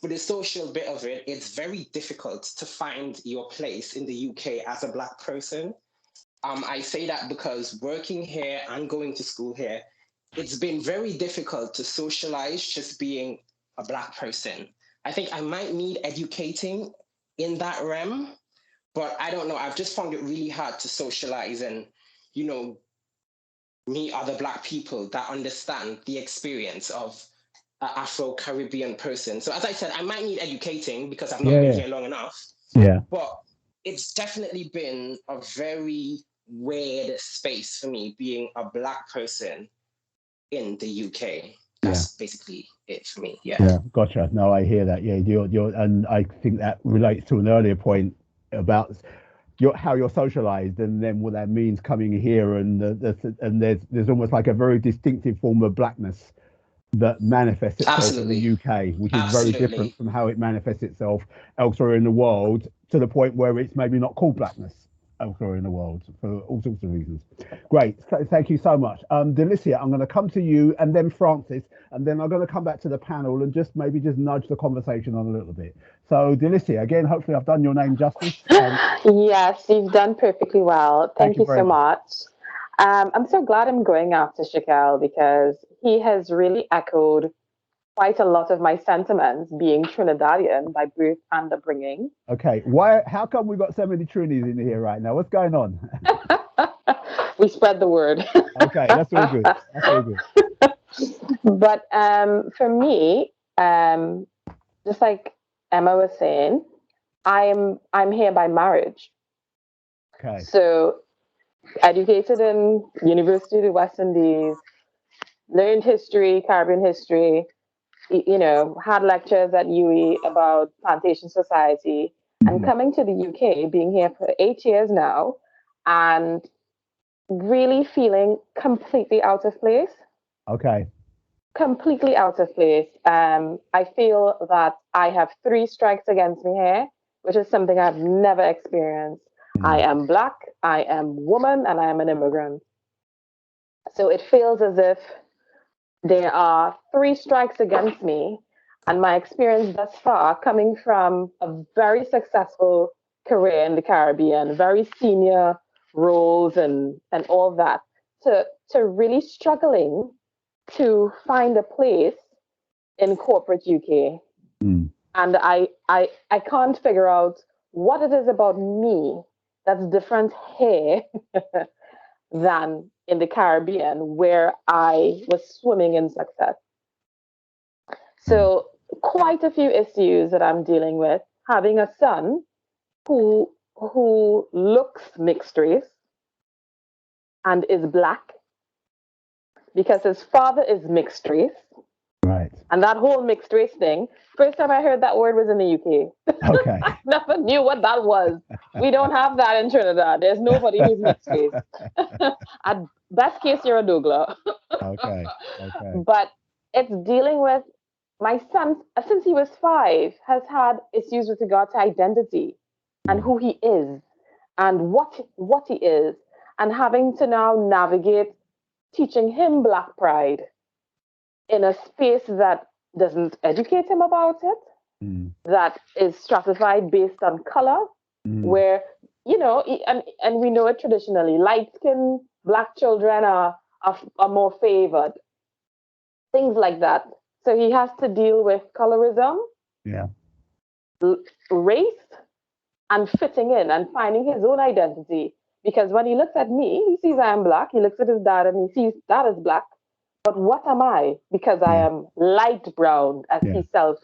for the social bit of it, it's very difficult to find your place in the UK as a Black person. I say that because working here and going to school here, it's been very difficult to socialize just being a Black person. I think I might need educating in that realm, but I don't know. I've just found it really hard to socialize and, meet other Black people that understand the experience of an Afro-Caribbean person. So as I said, I might need educating because I've not been here long enough. Yeah. But it's definitely been a very weird space for me being a Black person in the UK. That's basically it for me. Yeah, gotcha. No, I hear that. Yeah, you're, and I think that relates to an earlier point about how you're socialized, and then what that means coming here, and there's almost like a very distinctive form of Blackness that manifests itself in the UK, which is very different from how it manifests itself elsewhere in the world, to the point where it's maybe not called Blackness elsewhere in the world for all sorts of reasons. Great, thank you so much. Delicia, I'm going to come to you and then Francis, and then I'm going to come back to the panel and just nudge the conversation on a little bit. So Delicia, again, hopefully I've done your name justice. Yes, you've done perfectly well. Thank you so much. I'm so glad I'm going after Shaquelle because he has really echoed quite a lot of my sentiments, being Trinidadian by birth and upbringing. Okay, how come we've got so many Trinis in here right now? What's going on? We spread the word. Okay, that's all good. That's all good. But for me, just like Emma was saying, I'm here by marriage. Okay. So educated in University of the West Indies, learned history, Caribbean history, had lectures at UE about plantation society, and coming to the UK, being here for 8 years now, and really feeling completely out of place. Okay. Completely out of place. I feel that I have 3 strikes against me here, which is something I've never experienced. I am Black, I am woman, and I am an immigrant. So it feels as if there are 3 strikes against me, and my experience thus far, coming from a very successful career in the Caribbean, very senior roles and all that, to really struggling to find a place in corporate UK. And I can't figure out what it is about me that's different here than in the Caribbean, where I was swimming in success. So quite a few issues that I'm dealing with, having a son who looks mixed race and is Black because his father is mixed race. Right. And that whole mixed race thing, first time I heard that word was in the UK. Okay. I never knew what that was. We don't have that in Trinidad. There's nobody who's mixed race. At best case, you're a Douglas. Okay. Okay. But it's dealing with my son, since he was 5, has had issues with regard to identity and who he is and what he is, and having to now navigate teaching him Black pride in a space that doesn't educate him about it, that is stratified based on color, where, you know, and we know it traditionally, light-skinned Black children are more favored, things like that. So he has to deal with colorism, race, and fitting in and finding his own identity. Because when he looks at me, he sees I am Black. He looks at his dad and he sees dad is Black. But what am I? Because I am light brown, as he self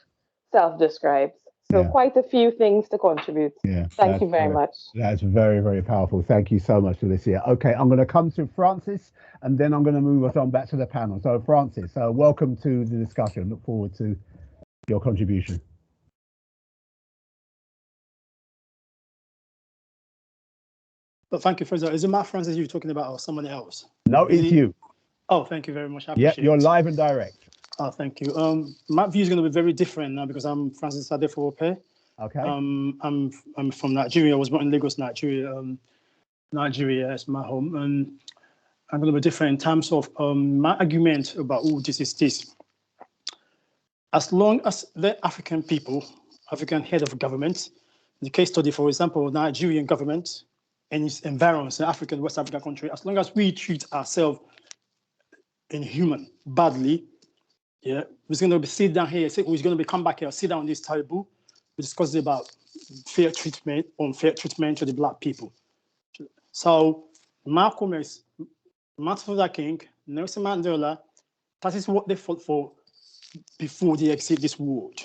describes. So quite a few things to contribute. Thank you very much. That's very, very powerful. Thank you so much, Alicia. Okay, I'm going to come to Francis, and then I'm going to move us on back to the panel. So Francis, welcome to the discussion. Look forward to your contribution. Well, thank you, Fraser. Is it Matt Francis you're talking about or someone else? No, it's you. Oh, thank you very much. Yeah, you're live and direct. Oh, thank you. My view is going to be very different now because I'm Francis Adefowope. Okay. I'm from Nigeria. I was born in Lagos, Nigeria. Nigeria is my home, and I'm going to be different in terms of my argument about who this is. This. As long as the African people, African head of government, the case study, for example, Nigerian government and its environs, the African West African country, as long as we treat ourselves inhuman badly, we're going to be sit down here. We're going to be come back here, sit down on this table, we discuss about fair treatment, unfair treatment to the Black people. So Malcolm X, Martin Luther King, Nelson Mandela, that is what they fought for before they exit this world.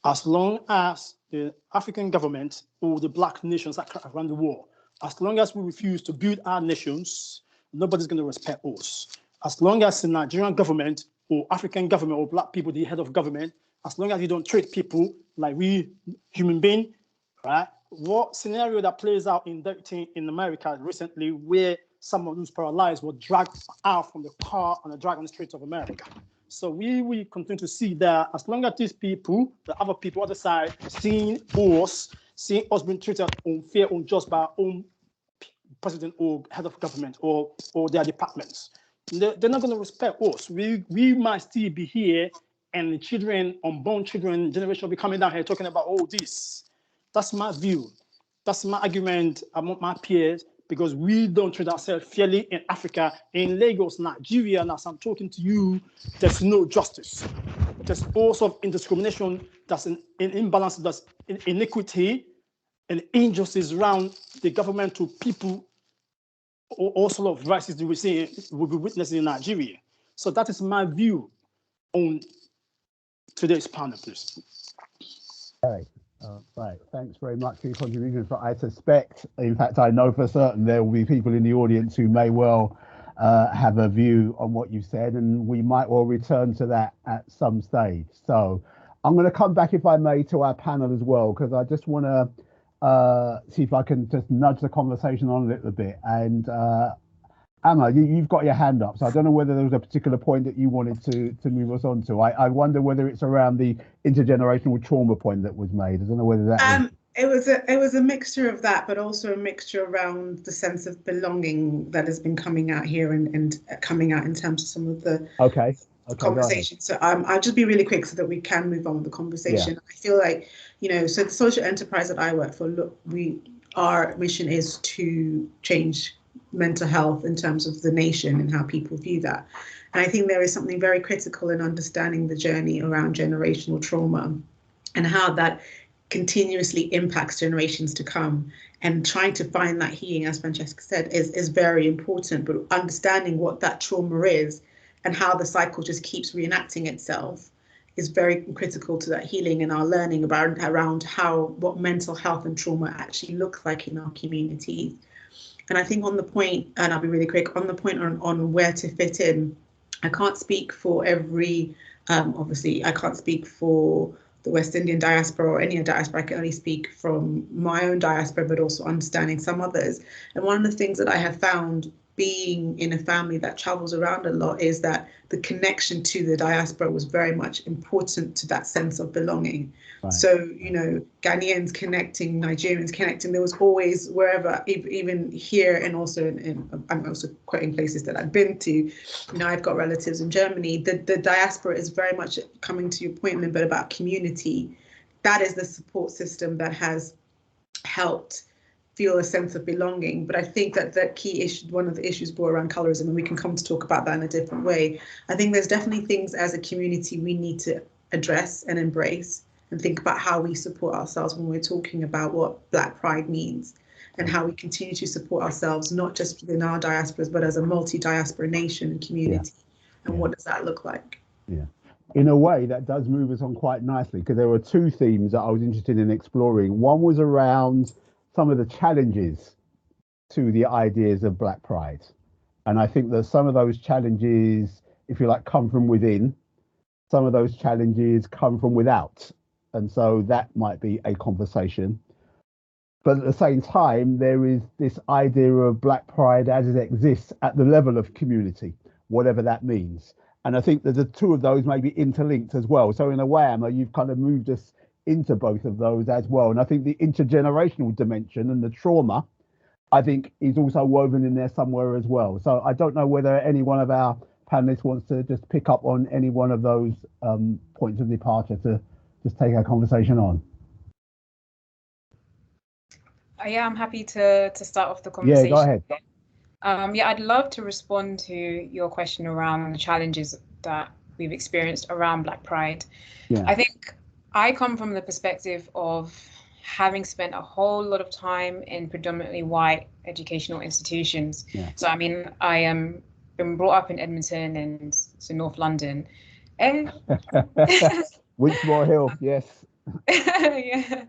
As long as the African government or the Black nations around the world, as long as we refuse to build our nations, nobody's going to respect us. As long as the Nigerian government or African government or Black people, the head of government, as long as you don't treat people like we human beings, right? What scenario that plays out in America recently, where someone who's paralyzed was dragged out from the car and dragged on the streets of America. So we will continue to see that as long as these people, the other people on the side, seeing us being treated unfair, unjust by our own president or head of government or their departments, they're not going to respect us. We might still be here, and the children, unborn children, generation will be coming down here talking about all this. That's my view. That's my argument among my peers, because we don't treat ourselves fairly in Africa, in Lagos, Nigeria. And as I'm talking to you, there's no justice. There's all sorts of indiscrimination, that's an imbalance, that's inequity and injustice around the government to people, all sort of vices that we'll be witnessing in Nigeria. So that is my view on today's panel, please. Right. Right. Thanks very much for your contribution. I suspect, in fact, I know for certain there will be people in the audience who may well have a view on what you said, and we might well return to that at some stage. So I'm going to come back, if I may, to our panel as well, because I just want to see if I can just nudge the conversation on a little bit. And Amma, you've got your hand up, so I don't know whether there was a particular point that you wanted to move us on to. I wonder whether it's around the intergenerational trauma point that was made. I don't know whether that It was a mixture of that, but also a mixture around the sense of belonging that has been coming out here and coming out in terms of some of the conversation. So I'll just be really quick so that we can move on with the conversation. I feel like, so the social enterprise that I work for, look, our mission is to change mental health in terms of the nation and how people view that. And I think there is something very critical in understanding the journey around generational trauma and how that continuously impacts generations to come, and trying to find that healing, as Francesca said, is very important. But understanding what that trauma is and how the cycle just keeps reenacting itself is very critical to that healing and our learning around what mental health and trauma actually look like in our communities. And I think on the point, and I'll be really quick, on the point on where to fit in, I can't speak for every Obviously, I can't speak for the West Indian diaspora or any diaspora. I can only speak from my own diaspora, but also understanding some others. And one of the things that I have found being in a family that travels around a lot is that the connection to the diaspora was very much important to that sense of belonging. Right. So, Ghanaians connecting, Nigerians connecting, there was always wherever, even here and also I'm also quoting places that I've been to, I've got relatives in Germany, the diaspora is very much coming to your point, Lynn, but about community. That is the support system that has helped feel a sense of belonging. But I think that the key issue, one of the issues brought around colorism, and we can come to talk about that in a different way. I think there's definitely things as a community we need to address and embrace and think about how we support ourselves when we're talking about what Black Pride means and how we continue to support ourselves, not just within our diasporas, but as a multi-diaspora nation and community. Yeah. And what does that look like? Yeah. In a way, that does move us on quite nicely, because there were two themes that I was interested in exploring. One was around some of the challenges to the ideas of Black Pride. And I think that some of those challenges, if you like, come from within. Some of those challenges come from without. And so that might be a conversation. But at the same time, there is this idea of Black Pride as it exists at the level of community, whatever that means. And I think that the two of those may be interlinked as well. So in a way, Emma, you've kind of moved us into both of those as well. And I think the intergenerational dimension and the trauma, I think, is also woven in there somewhere as well. So I don't know whether any one of our panelists wants to just pick up on any one of those points of departure to just take our conversation on. Yeah, I'm happy to start off the conversation. Yeah, go ahead. Yeah, I'd love to respond to your question around the challenges that we've experienced around Black Pride. Yeah. I think I come from the perspective of having spent a whole lot of time in predominantly white educational institutions. Yeah. So, I mean, I am been brought up in Edmonton and so North London. And Winchmore Hill, yes. Yeah.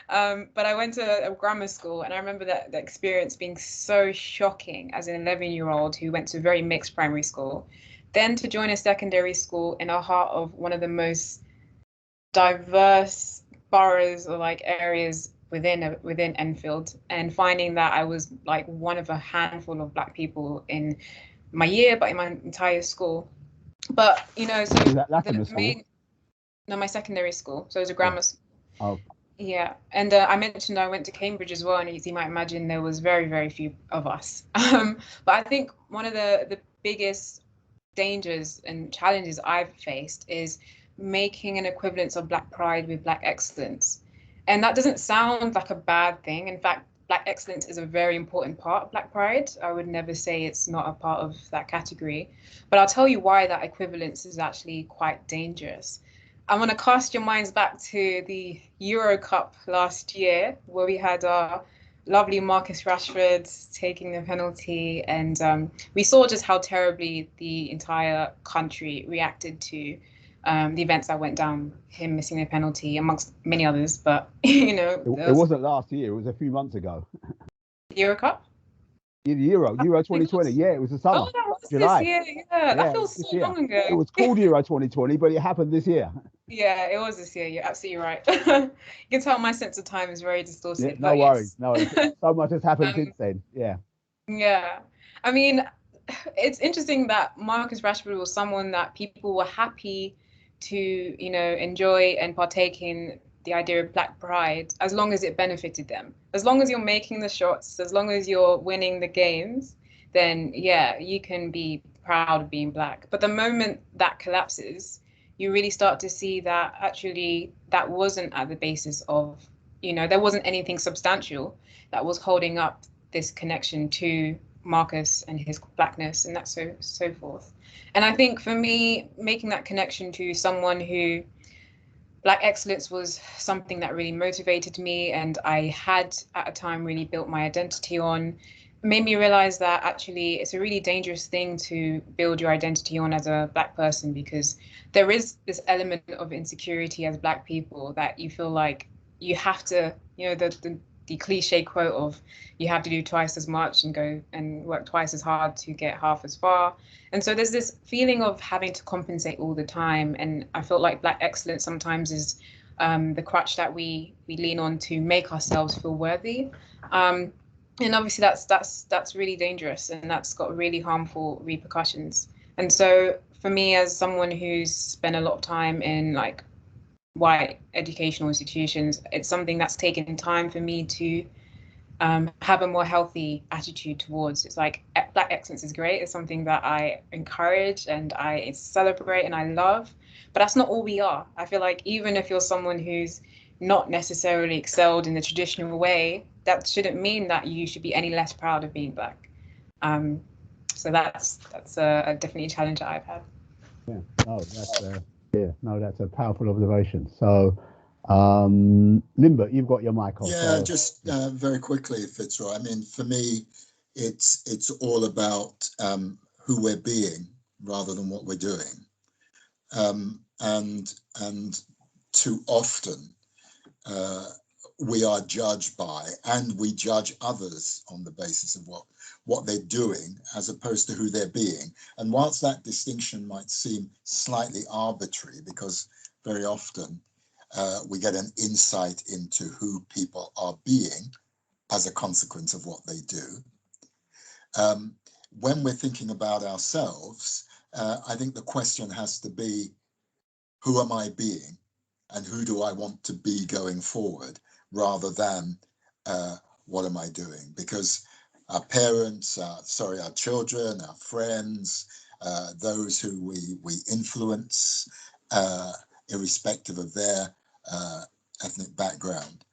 But I went to a grammar school, and I remember that the experience being so shocking as an 11-year-old who went to a very mixed primary school, then to join a secondary school in the heart of one of the most diverse boroughs or like areas within Enfield, and finding that I was like one of a handful of Black people in my year, but in my entire school. But so my secondary school, so it was a grammar school. Oh. Yeah, and I mentioned I went to Cambridge as well, and as you might imagine, there was very, very few of us. But I think one of the biggest dangers and challenges I've faced is making an equivalence of Black Pride with Black excellence. And that doesn't sound like a bad thing. In fact, Black excellence is a very important part of Black Pride. I would never say it's not a part of that category. But I'll tell you why that equivalence is actually quite dangerous. I want to cast your minds back to the Euro Cup last year, where we had our lovely Marcus Rashford taking the penalty. And we saw just how terribly the entire country reacted to the events that went down, him missing a penalty, amongst many others. But, it wasn't last year, it was a few months ago. The Euro Cup? Yeah, the Euro 2020. Yeah, it was the summer. Oh, that was July. this year. Yeah, that feels so long ago. It was called Euro 2020, but it happened this year. Yeah, it was this year. You're absolutely right. You can tell my sense of time is very distorted. Yeah, no worries. No worries. So much has happened since then. Yeah. Yeah. I mean, it's interesting that Marcus Rashford was someone that people were happy to, enjoy and partake in the idea of Black Pride, as long as it benefited them. As long as you're making the shots, as long as you're winning the games, then yeah, you can be proud of being Black. But the moment that collapses, you really start to see that actually that wasn't at the basis of, there wasn't anything substantial that was holding up this connection to Marcus and his Blackness, and that's so forth. And I think for me, making that connection to someone who Black excellence was something that really motivated me, and I had at a time really built my identity on, made me realize that actually it's a really dangerous thing to build your identity on as a Black person, because there is this element of insecurity as Black people that you feel like you have to, the the cliche quote of you have to do twice as much and go and work twice as hard to get half as far. And so there's this feeling of having to compensate all the time. And I feel like Black excellence sometimes is the crutch that we lean on to make ourselves feel worthy. And obviously that's really dangerous, and that's got really harmful repercussions. And so for me, as someone who's spent a lot of time in like white educational institutions, it's something that's taken time for me to have a more healthy attitude towards. It's like Black excellence is great. It's something that I encourage and I celebrate and I love, but that's not all we are. I feel like even if you're someone who's not necessarily excelled in the traditional way, that shouldn't mean that you should be any less proud of being Black. So that's definitely a challenge that I've had. That's a powerful observation. So, Limber, you've got your mic on. Yeah, so. just very quickly, Fitzroy. I mean, for me, it's all about who we're being rather than what we're doing, and too often we are judged by, and we judge others on the basis of what they're doing as opposed to who they're being. And whilst that distinction might seem slightly arbitrary, because very often we get an insight into who people are being as a consequence of what they do. When we're thinking about ourselves, I think the question has to be, who am I being and who do I want to be going forward, rather than what am I doing? Because our parents, our children, our friends, those who we influence, irrespective of their ethnic background,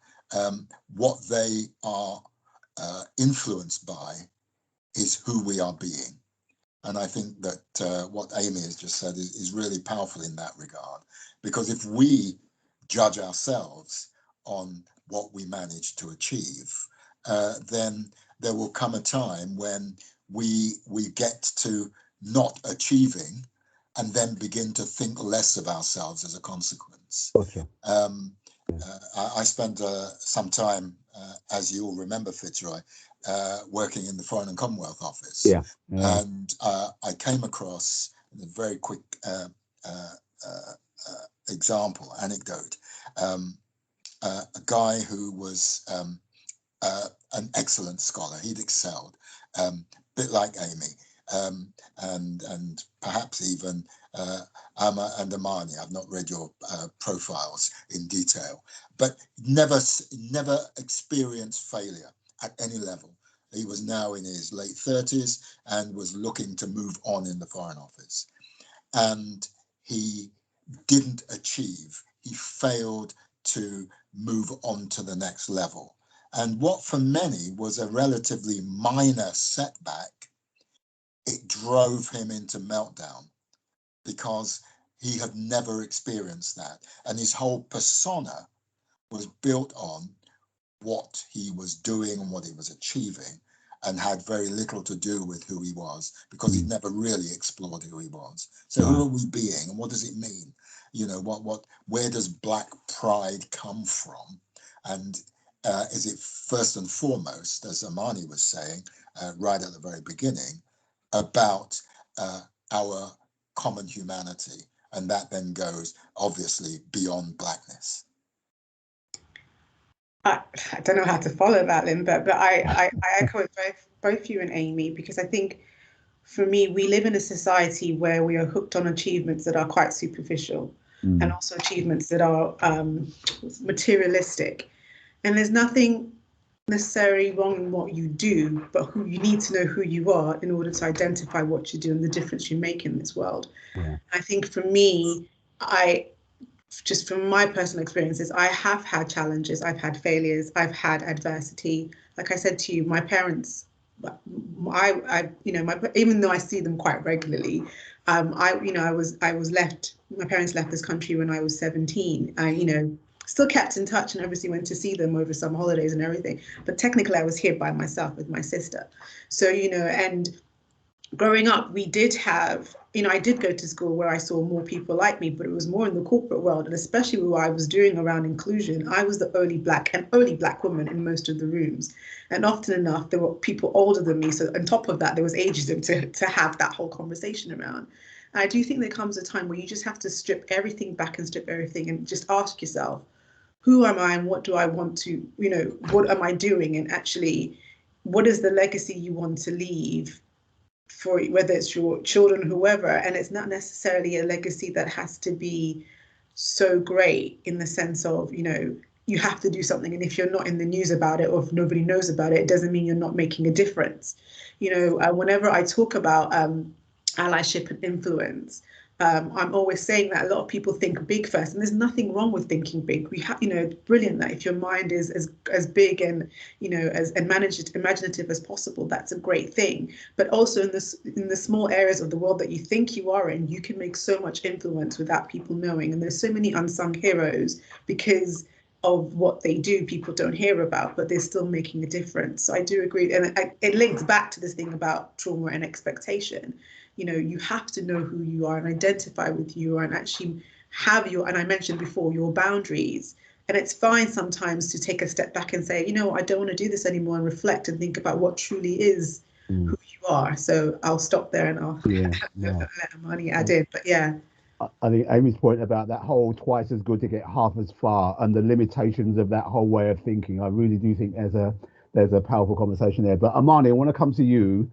what they are influenced by is who we are being. And I think that what Amy has just said is really powerful in that regard, because if we judge ourselves on what we manage to achieve, then there will come a time when we get to not achieving and then begin to think less of ourselves as a consequence. Okay. I spent some time, as you all remember, Fitzroy, working in the Foreign and Commonwealth Office. Yeah. And I came across a very quick anecdote, a guy who was an excellent scholar. He'd excelled, a bit like Amy, and perhaps even Amma and Amani. I've not read your profiles in detail, but never experienced failure at any level. He was now in his late 30s and was looking to move on in the Foreign Office. And he didn't achieve. He failed to move on to the next level. And what for many was a relatively minor setback, it drove him into meltdown because he had never experienced that. And his whole persona was built on what he was doing and what he was achieving, and had very little to do with who he was, because he'd never really explored who he was. So who are we being, and what does it mean? You know, where does Black pride come from? And is it first and foremost, as Amani was saying right at the very beginning, about our common humanity? And that then goes obviously beyond Blackness. I don't know how to follow that, Lynn, but I echo both you and Amy, because I think for me, we live in a society where we are hooked on achievements that are quite superficial, and also achievements that are materialistic. And there's nothing necessarily wrong in what you do, but you need to know who you are in order to identify what you do and the difference you make in this world. Yeah. I think for me, just from my personal experiences, I have had challenges, I've had failures, I've had adversity. Like I said to you, my parents, even though I see them quite regularly, I was left. My parents left this country when I was 17. I, still kept in touch and obviously went to see them over some holidays and everything. But technically, I was here by myself with my sister. So, and growing up, we did have, I did go to school where I saw more people like me, but it was more in the corporate world, and especially what I was doing around inclusion. I was the only black woman in most of the rooms, and often enough there were people older than me. So on top of that, there was ageism to have that whole conversation around. And I do think there comes a time where you just have to strip everything back and strip everything and just ask yourself, who am I and what do I want to, what am I doing, and actually, what is the legacy you want to leave for, whether it's your children, whoever. And it's not necessarily a legacy that has to be so great in the sense of, you have to do something, and if you're not in the news about it, or if nobody knows about it, it doesn't mean you're not making a difference. Whenever I talk about allyship and influence, I'm always saying that a lot of people think big first, and there's nothing wrong with thinking big. We have, it's brilliant that if your mind is as big and as imaginative as possible, that's a great thing. But also in the small areas of the world that you think you are in, you can make so much influence without people knowing. And there's so many unsung heroes because of what they do, people don't hear about, but they're still making a difference. So I do agree, and it links back to this thing about trauma and expectation. You have to know who you are and identify with you and actually have and I mentioned before, your boundaries. And it's fine sometimes to take a step back and say, I don't want to do this anymore, and reflect and think about what truly is who you are. So I'll stop there and I'll let Amani add in. But yeah. I think Amy's point about that whole twice as good to get half as far and the limitations of that whole way of thinking, I really do think there's a powerful conversation there. But Amani, I want to come to you.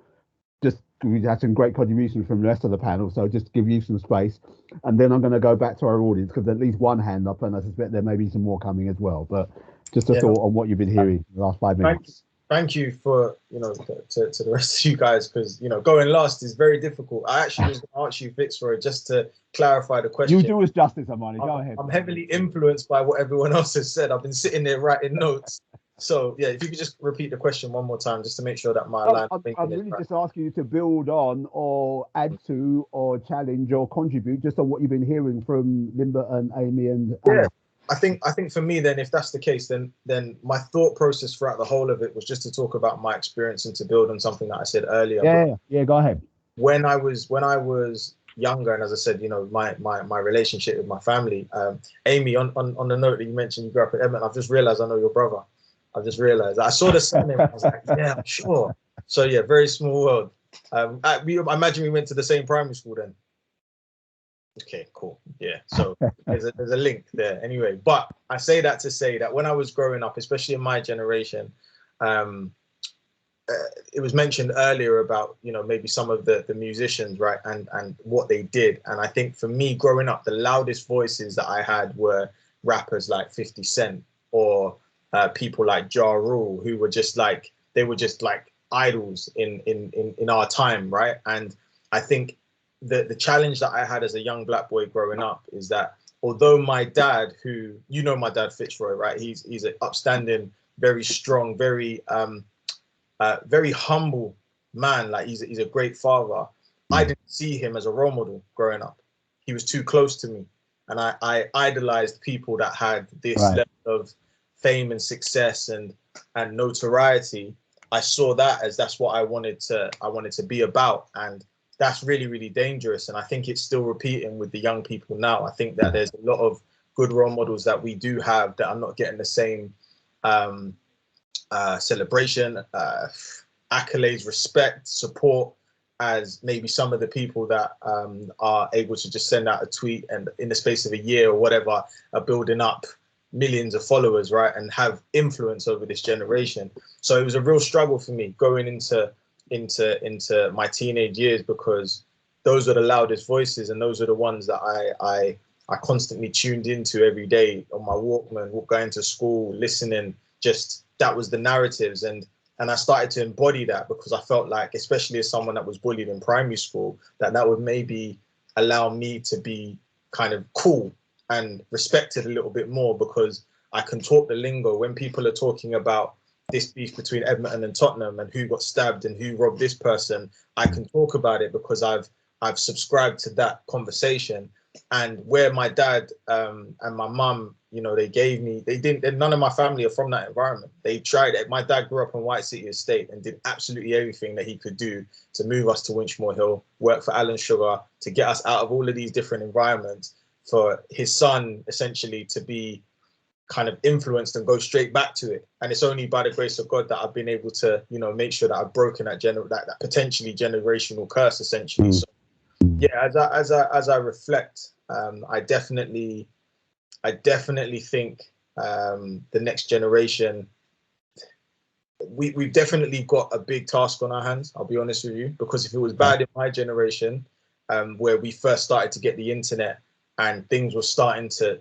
Just we had some great contributions from the rest of the panel, so just give you some space, and then I'm going to go back to our audience because at least one hand up, and I suspect there may be some more coming as well. But just a thought on what you've been hearing in the last 5 minutes. Thank you for to the rest of you guys, because going last is very difficult. I actually was going to ask you, Fitzroy, just to clarify the question. You do us justice, Amani. Go ahead. I'm heavily influenced by what everyone else has said. I've been sitting there writing notes. So yeah, if you could just repeat the question one more time, just to make sure that my line. I'm really just asking you to build on, or add to, or challenge, or contribute, just on what you've been hearing from Limba and Amy and. Yeah, I think for me, then, if that's the case, then my thought process throughout the whole of it was just to talk about my experience and to build on something that I said earlier. Yeah, go ahead. When I was younger, and as I said, my relationship with my family. Amy, on the note that you mentioned, you grew up in Edmonton. I've just realised I know your brother. I've just realised. I saw the surname. I was like, yeah, I'm sure. So yeah, very small world. I imagine we went to the same primary school then. Okay, cool. Yeah, so there's a link there. Anyway, but I say that to say that when I was growing up, especially in my generation, it was mentioned earlier about maybe some of the musicians, right, and what they did. And I think for me, growing up, the loudest voices that I had were rappers like 50 Cent or people like Ja Rule, who were just like idols in our time, right? And I think the challenge that I had as a young black boy growing up is that although my dad, who my dad Fitzroy, right? He's an upstanding, very strong, very humble man. Like he's a great father. I didn't see him as a role model growing up. He was too close to me, and I idolized people that had this level of fame and success and notoriety. I saw that as that's what I wanted to be about, and that's really, really dangerous. And I think it's still repeating with the young people now. I think that there's a lot of good role models that we do have that are not getting the same celebration, accolades, respect, support as maybe some of the people that are able to just send out a tweet and in the space of a year or whatever are building up millions of followers, right, and have influence over this generation. So it was a real struggle for me going into my teenage years, because those are the loudest voices and those are the ones that I constantly tuned into every day on my Walkman, going to school, listening. Just that was the narratives, and I started to embody that because I felt like, especially as someone that was bullied in primary school, that would maybe allow me to be kind of cool and respected a little bit more, because I can talk the lingo. When people are talking about this beef between Edmonton and Tottenham and who got stabbed and who robbed this person, I can talk about it because I've subscribed to that conversation. And where my dad and my mum, you know, none of my family are from that environment. They tried it. My dad grew up in White City Estate and did absolutely everything that he could do to move us to Winchmore Hill, work for Alan Sugar, to get us out of all of these different environments, for his son essentially to be kind of influenced and go straight back to it. And it's only by the grace of God that I've been able to, you know, make sure that I've broken that potentially generational curse, essentially. So yeah, as I reflect, I definitely think the next generation, we've definitely got a big task on our hands. I'll be honest with you, because if it was bad in my generation, where we first started to get the internet and things were starting to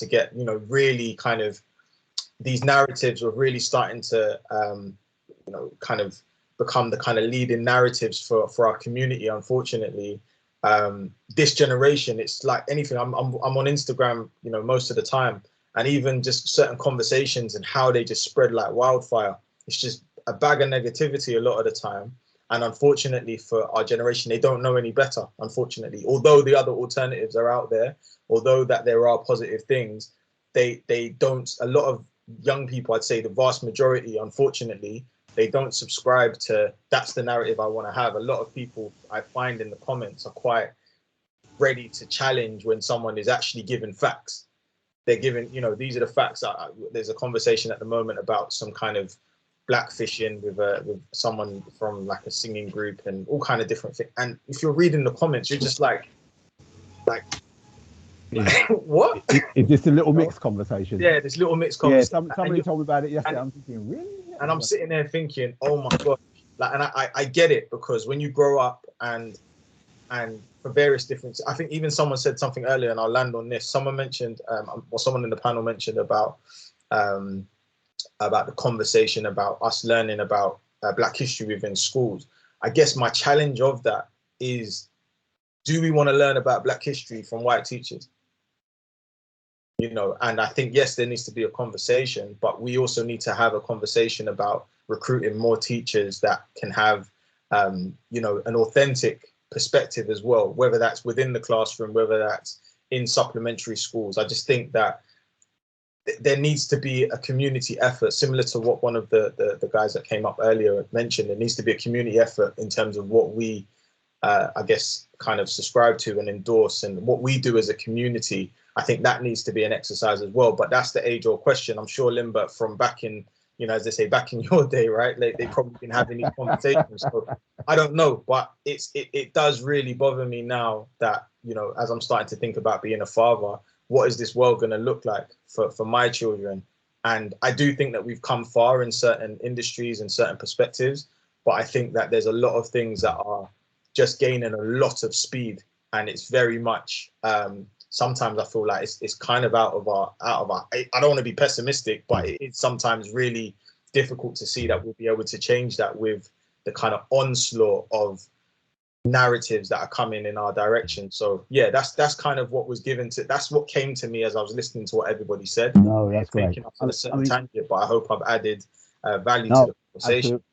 get, you know, really kind of, these narratives were really starting to, you know, kind of become the kind of leading narratives for our community. Unfortunately, this generation, it's like anything. I'm on Instagram, you know, most of the time, and even just certain conversations and how they just spread like wildfire. It's just a bag of negativity a lot of the time. And unfortunately for our generation, they don't know any better, unfortunately. Although the other alternatives are out there, although that there are positive things, they don't, a lot of young people, I'd say the vast majority, unfortunately, they don't subscribe to, that's the narrative I want to have. A lot of people I find in the comments are quite ready to challenge when someone is actually given facts. They're given, you know, these are the facts. There's a conversation at the moment about some kind of blackfishing with someone from like a singing group and all kind of different things. And if you're reading the comments, you're just like what? It's just a little mixed conversation. Yeah, this little mixed conversation. Yeah, somebody told me about it yesterday. I'm thinking, really? And I'm sitting there thinking, oh my God. Like, and I get it, because when you grow up and for various different, I think even someone said something earlier, and I'll land on this. Someone mentioned, or someone in the panel mentioned about the conversation about us learning about Black history within schools. I guess my challenge of that is, do we want to learn about Black history from white teachers? You know, and I think, yes, there needs to be a conversation, but we also need to have a conversation about recruiting more teachers that can have, you know, an authentic perspective as well, whether that's within the classroom, whether that's in supplementary schools. I just think that there needs to be a community effort, similar to what one of the guys that came up earlier mentioned. There needs to be a community effort in terms of what we, I guess, kind of subscribe to and endorse, and what we do as a community. I think that needs to be an exercise as well. But that's the age-old question. I'm sure, Limbert, from back in, you know, as they say, back in your day, right? They probably been having these conversations. So I don't know, but it does really bother me now that, you know, as I'm starting to think about being a father, what is this world going to look like for my children? And I do think that we've come far in certain industries and certain perspectives, but I think that there's a lot of things that are just gaining a lot of speed, and it's very much, sometimes I feel like it's kind of out of our, I don't want to be pessimistic, but it's sometimes really difficult to see that we'll be able to change that with the kind of onslaught of narratives that are coming in our direction. So yeah, that's kind of what was given to, that's what came to me as I was listening to what everybody said. No, that's great. Taking up on a certain tangent, but I hope I've added value to the conversation.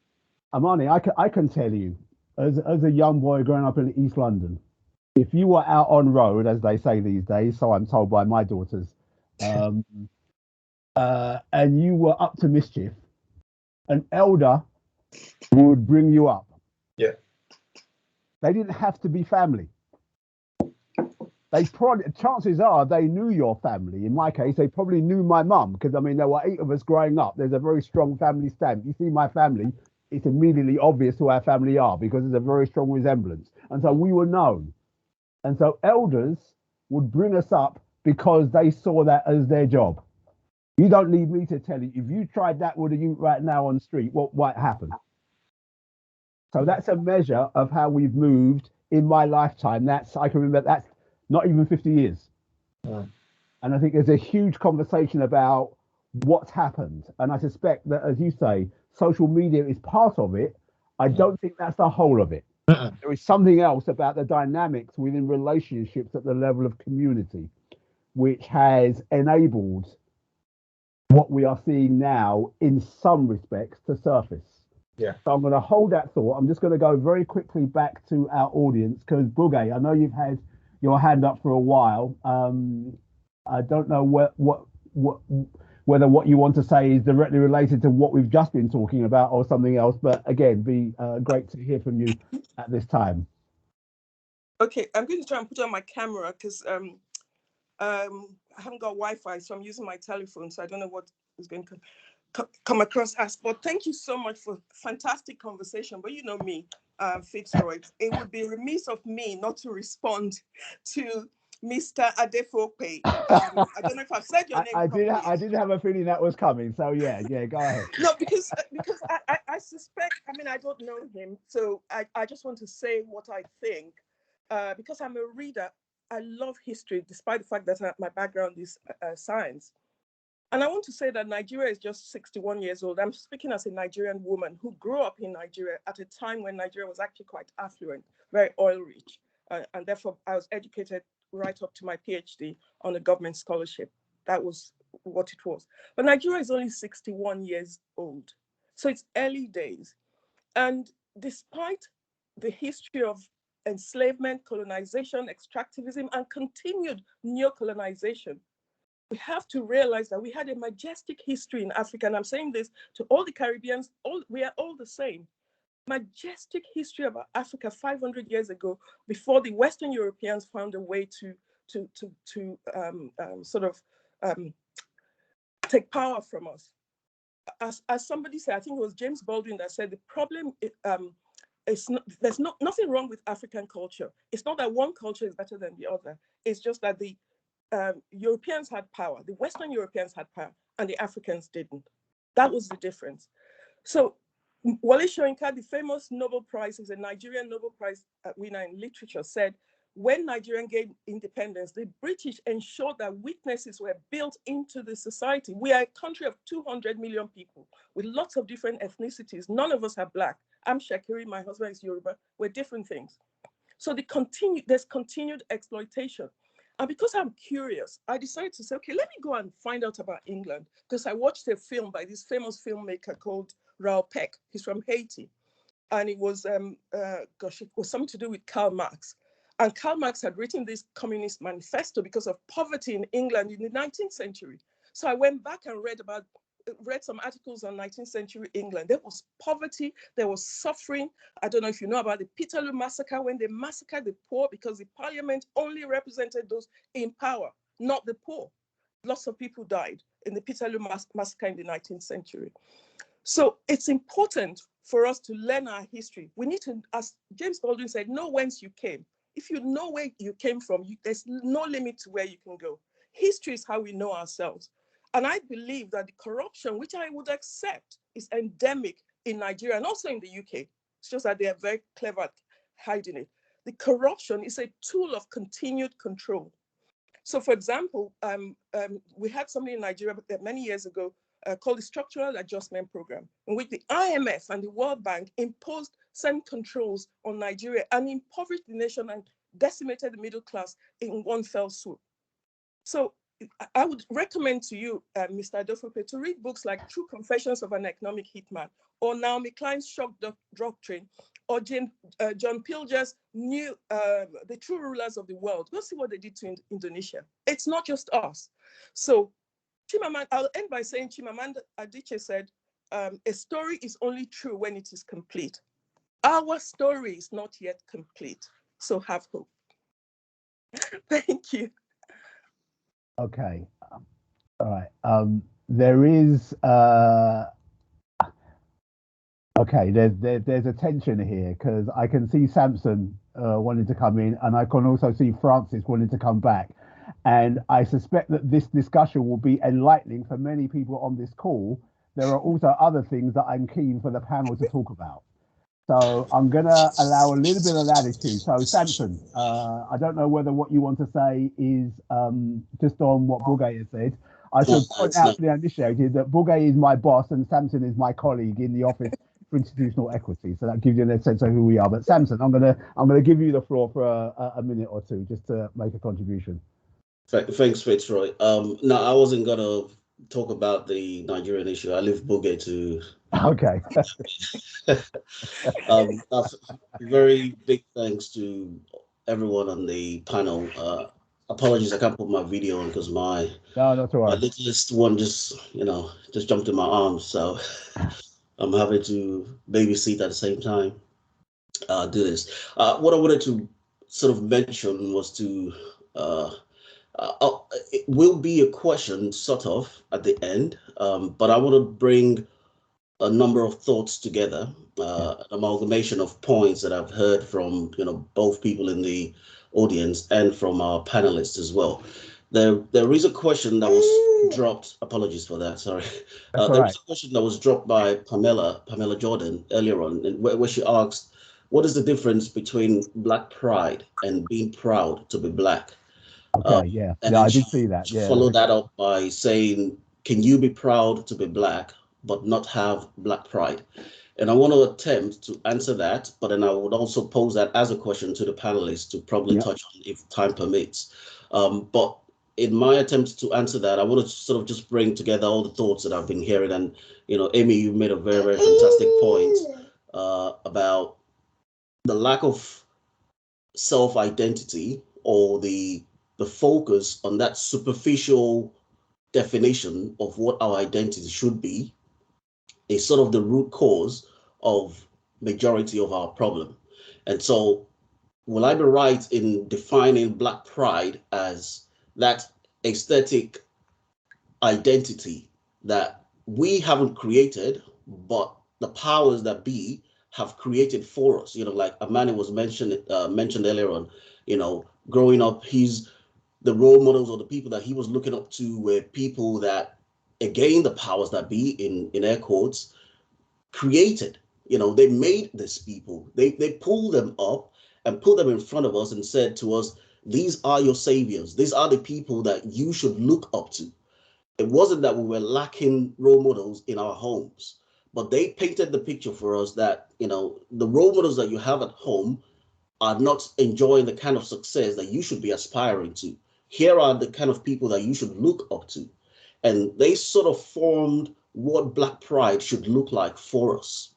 Amani, I can tell you, as a young boy growing up in East London, if you were out on road, as they say these days, so I'm told by my daughters, and you were up to mischief, an elder would bring you up. Yeah. They didn't have to be family. They probably, chances are they knew your family. In my case, they probably knew my mum, because I mean, there were 8 of us growing up. There's a very strong family stamp. You see my family, it's immediately obvious who our family are, because there's a very strong resemblance. And so we were known. And so elders would bring us up because they saw that as their job. You don't need me to tell you, if you tried that with a youth right now on the street, what might happen? So that's a measure of how we've moved in my lifetime. I can remember, that's not even 50 years. Yeah. And I think there's a huge conversation about what's happened. And I suspect that, as you say, social media is part of it. I don't think that's the whole of it. There is something else about the dynamics within relationships at the level of community, which has enabled what we are seeing now in some respects to surface. Yeah. So I'm going to hold that thought. I'm just going to go very quickly back to our audience, because Bugay, I know you've had your hand up for a while. I don't know whether what you want to say is directly related to what we've just been talking about or something else. But again, be great to hear from you at this time. Okay, I'm going to try and put on my camera because I haven't got Wi-Fi, so I'm using my telephone, so I don't know what is going to come across as. But thank you so much for fantastic conversation. But you know me, Fitzroy, it would be remiss of me not to respond to Mr. Adefope. I don't know if I've said your name properly. I did have a feeling that was coming, so yeah, go ahead. No, because I suspect, I mean, I don't know him, so I just want to say what I think. Because I'm a reader, I love history, despite the fact that my background is science. And I want to say that Nigeria is just 61 years old. I'm speaking as a Nigerian woman who grew up in Nigeria at a time when Nigeria was actually quite affluent, very oil rich. And therefore, I was educated right up to my PhD on a government scholarship. That was what it was. But Nigeria is only 61 years old. So it's early days. And despite the history of enslavement, colonization, extractivism, and continued neo-colonization, we have to realize that we had a majestic history in Africa. And I'm saying this to all the Caribbeans, we are all the same. Majestic history of Africa 500 years ago, before the Western Europeans found a way to take power from us. As somebody said, I think it was James Baldwin that said, the problem there's nothing wrong with African culture. It's not that one culture is better than the other. It's just that the Europeans had power, the Western Europeans had power, and the Africans didn't. That was the difference. So Wole Soyinka, the famous Nobel Prize, is a Nigerian Nobel Prize winner in literature, said, when Nigeria gained independence, the British ensured that weaknesses were built into the society. We are a country of 200 million people with lots of different ethnicities. None of us are Black. I'm Shekiri, my husband is Yoruba. We're different things. So there's continued exploitation. And because I'm curious, I decided to say, okay, let me go and find out about England, because I watched a film by this famous filmmaker called Raoul Peck. He's from Haiti. And it was, it was something to do with Karl Marx. And Karl Marx had written this Communist Manifesto because of poverty in England in the 19th century. So I went back and read some articles on 19th century England. There was poverty, there was suffering. I don't know if you know about the Peterloo massacre, when they massacred the poor because the parliament only represented those in power, not the poor. Lots of people died in the Peterloo massacre in the 19th century. So it's important for us to learn our history. We need to, as James Baldwin said, know whence you came. If you know where you came from, there's no limit to where you can go. History is how we know ourselves. And I believe that the corruption, which I would accept, is endemic in Nigeria and also in the UK. It's just that they are very clever at hiding it. The corruption is a tool of continued control. So for example, we had something in Nigeria many years ago called the Structural Adjustment Program, in which the IMF and the World Bank imposed certain controls on Nigeria and impoverished the nation and decimated the middle class in one fell swoop. So I would recommend to you, Mr. Adefope, to read books like True Confessions of an Economic Hitman, or Naomi Klein's Shock Doctrine, or John Pilger's The True Rulers of the World. Go see what they did to Indonesia. It's not just us. So Chimamanda, I'll end by saying Chimamanda Adichie said, a story is only true when it is complete. Our story is not yet complete, so have hope. Thank you. Okay. All right. There is okay. There's a tension here, because I can see Samson wanting to come in, and I can also see Francis wanting to come back. And I suspect that this discussion will be enlightening for many people on this call. There are also other things that I'm keen for the panel to talk about. So I'm going to allow a little bit of latitude. So Samson, I don't know whether what you want to say is just on what Bourget has said. I should point out to the uninitiated that Bourget is my boss and Samson is my colleague in the Office for Institutional Equity. So that gives you a sense of who we are. But Samson, I'm gonna give you the floor for a minute or two just to make a contribution. Thanks, Fitzroy. No, I wasn't gonna talk about the Nigerian issue. I leave Bourget to. Okay. Very big thanks to everyone on the panel. Apologies, I can't put my video on because my that's all right. littlest one just jumped in my arms, so I'm having to babysit at the same time. Do this. What I wanted to sort of mention was to it will be a question sort of at the end, but I want to bring a number of thoughts together, an amalgamation of points that I've heard from both people in the audience and from our panelists as well. There is a question that was dropped. Apologies for that. Sorry. There was a question that was dropped by Pamela Jordan earlier on, where she asked, "What is the difference between Black pride and being proud to be Black?" Okay, and I did see that. She followed that up by saying, "Can you be proud to be Black but not have Black pride?" And I want to attempt to answer that, but then I would also pose that as a question to the panelists to probably touch on if time permits. But in my attempt to answer that, I want to sort of just bring together all the thoughts that I've been hearing. And, Amy, you made a very, very fantastic point about the lack of self-identity, or the focus on that superficial definition of what our identity should be, is sort of the root cause of majority of our problem. And so, will I be right in defining Black pride as that aesthetic identity that we haven't created, but the powers that be have created for us? Like Amani was mentioned earlier on, growing up, the role models or the people that he was looking up to were people that, again, the powers that be, in air quotes, created. They made these people. They pulled them up and put them in front of us and said to us, "These are your saviors. These are the people that you should look up to." It wasn't that we were lacking role models in our homes, but they painted the picture for us that, the role models that you have at home are not enjoying the kind of success that you should be aspiring to. Here are the kind of people that you should look up to. And they sort of formed what Black pride should look like for us.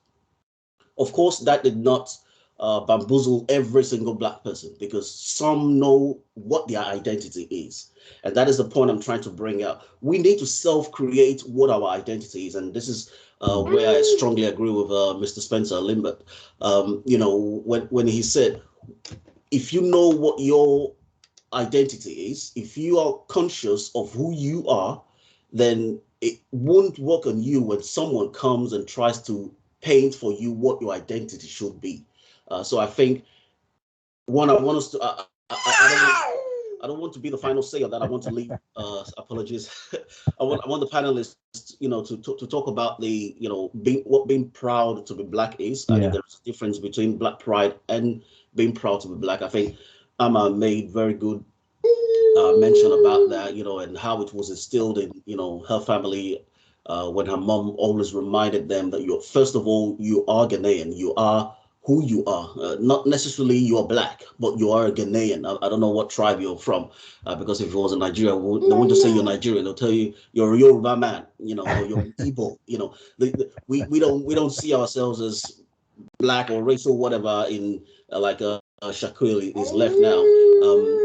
Of course, that did not bamboozle every single Black person, because some know what their identity is. And that is the point I'm trying to bring out. We need to self-create what our identity is. And this is where I strongly agree with Mr. Spencer Limbert. When he said, if you know what your identity is, if you are conscious of who you are, then it won't work on you when someone comes and tries to paint for you what your identity should be. So I think, one, I want us to, I don't want to be the final say on that. I want to leave, apologies. I want the panelists, to talk about the, what being proud to be Black is. I think there's a difference between Black pride and being proud to be Black. I think Amma made very good mention about that, and how it was instilled in, her family, when her mom always reminded them that first of all, you are Ghanaian, you are who you are, not necessarily you are Black, but you are a Ghanaian. I don't know what tribe you're from, because if it was in Nigeria, they won't just say you're Nigerian, they'll tell you you're a Yoruba man, or you're an Igbo. We don't see ourselves as Black or racial whatever in like Shaquille is left now.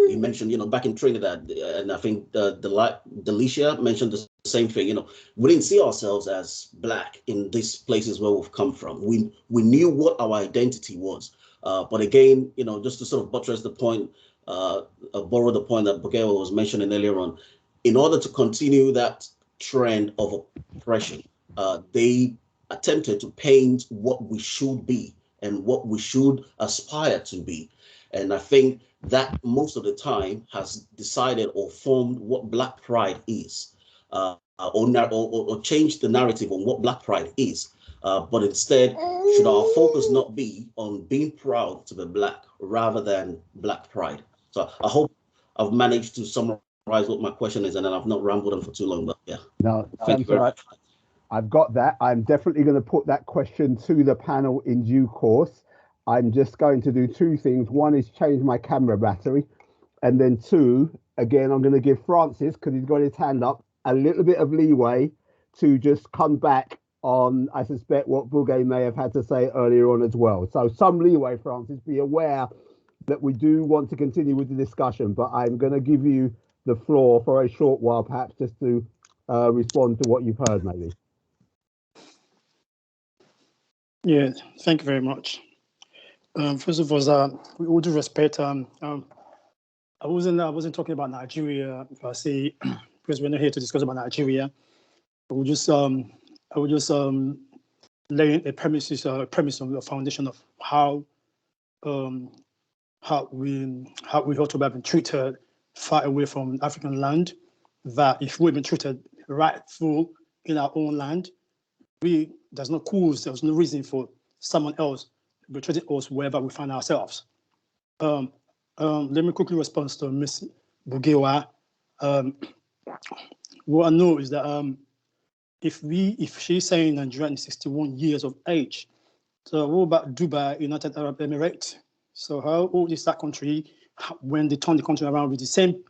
He mentioned, back in Trinidad, and I think Delicia mentioned the same thing. We didn't see ourselves as Black in these places where we've come from. We knew what our identity was. But again, just to sort of buttress the point, borrow the point that Bukewa was mentioning earlier on, in order to continue that trend of oppression, they attempted to paint what we should be and what we should aspire to be. And I think that most of the time has decided or formed what Black pride is, or changed the narrative on what Black pride is. But instead, should our focus not be on being proud to be Black rather than Black pride? So I hope I've managed to summarize what my question is, and then I've not rambled on for too long, but yeah. No, thank you very much. I've got that. I'm definitely going to put that question to the panel in due course. I'm just going to do two things. One is change my camera battery. And then two, again, I'm going to give Francis, because he's got his hand up, a little bit of leeway to just come back on, I suspect, what Bugay may have had to say earlier on as well. So some leeway, Francis. Be aware that we do want to continue with the discussion, but I'm going to give you the floor for a short while, perhaps just to respond to what you've heard, maybe. Yeah, thank you very much. First of all, with all due respect, I wasn't talking about Nigeria per se, because we're not here to discuss about Nigeria. I would just laying a premise on the foundation of how we ought to have been treated far away from African land. That if we've been treated rightful in our own land, there's no reason for someone else to be treating us wherever we find ourselves. Let me quickly respond to Ms. Bugewa. What I know is that if she's saying Nigeria is 61 years of age, so what about Dubai, United Arab Emirates? So how old is that country when they turn the country around with the same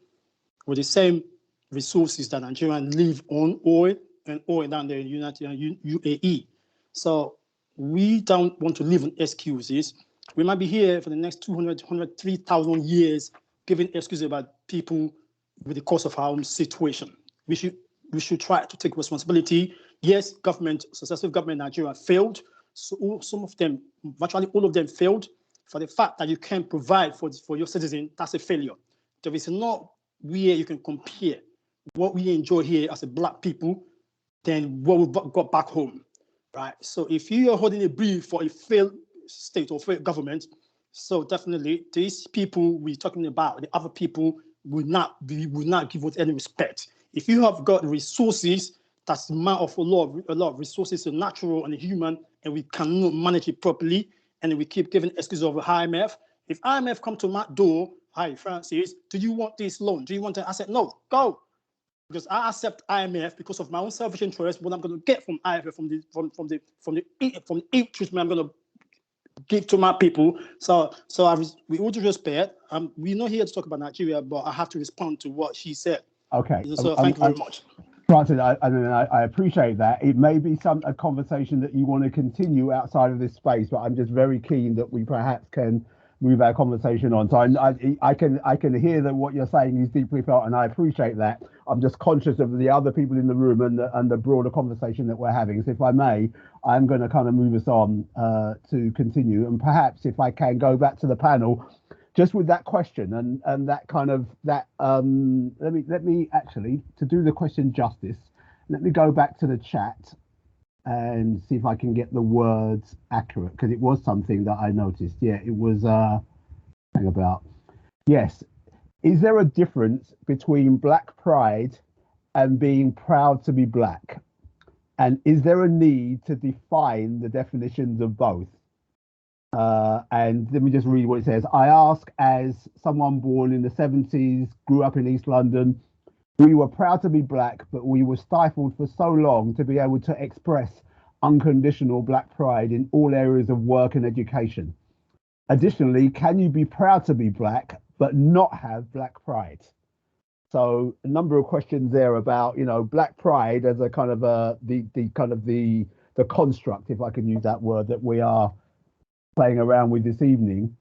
resources that Nigerians live on, oil down there in UAE? So we don't want to live on excuses. We might be here for the next 3,000 years giving excuses about people with the cause of our own situation. We should try to take responsibility. Yes, successive government in Nigeria failed. So some of them, virtually all of them failed. For the fact that you can't provide for your citizen, that's a failure. There is not where you can compare what we enjoy here as a Black people than what we got back home, right? So if you are holding a brief for a failed state or failed government, so definitely these people we're talking about, the other people will not give us any respect. If you have got resources, that's the amount of a lot of resources, natural and human, and we cannot manage it properly, and we keep giving excuses of IMF. If IMF come to my door, hi Francis, do you want this loan? Do you want it? I said no, go. Because I accept IMF because of my own selfish interest, what I'm going to get from IMF, from the treatment I'm going to give to my people. We all due respect. We're not here to talk about Nigeria, but I have to respond to what she said. Okay. So thank you very much. Granted, I appreciate that. It may be a conversation that you want to continue outside of this space, but I'm just very keen that we perhaps can move our conversation on. So I can hear that what you're saying is deeply felt, and I appreciate that. I'm just conscious of the other people in the room and the broader conversation that we're having. So if I may, I'm going to kind of move us on to continue, and perhaps if I can go back to the panel, just with that question and that kind of that. Let me actually, to do the question justice, let me go back to the chat and see if I can get the words accurate, because it was something that I noticed. Yeah, it was hang about. Yes. Is there a difference between Black pride and being proud to be Black? And is there a need to define the definitions of both? And let me just read what it says. I ask, as someone born in the 70s, grew up in East London, we were proud to be Black, but we were stifled for so long to be able to express unconditional Black pride in all areas of work and education. Additionally, can you be proud to be Black, but not have Black pride? So a number of questions there about, Black pride as a kind of the construct, if I can use that word, that we are playing around with this evening.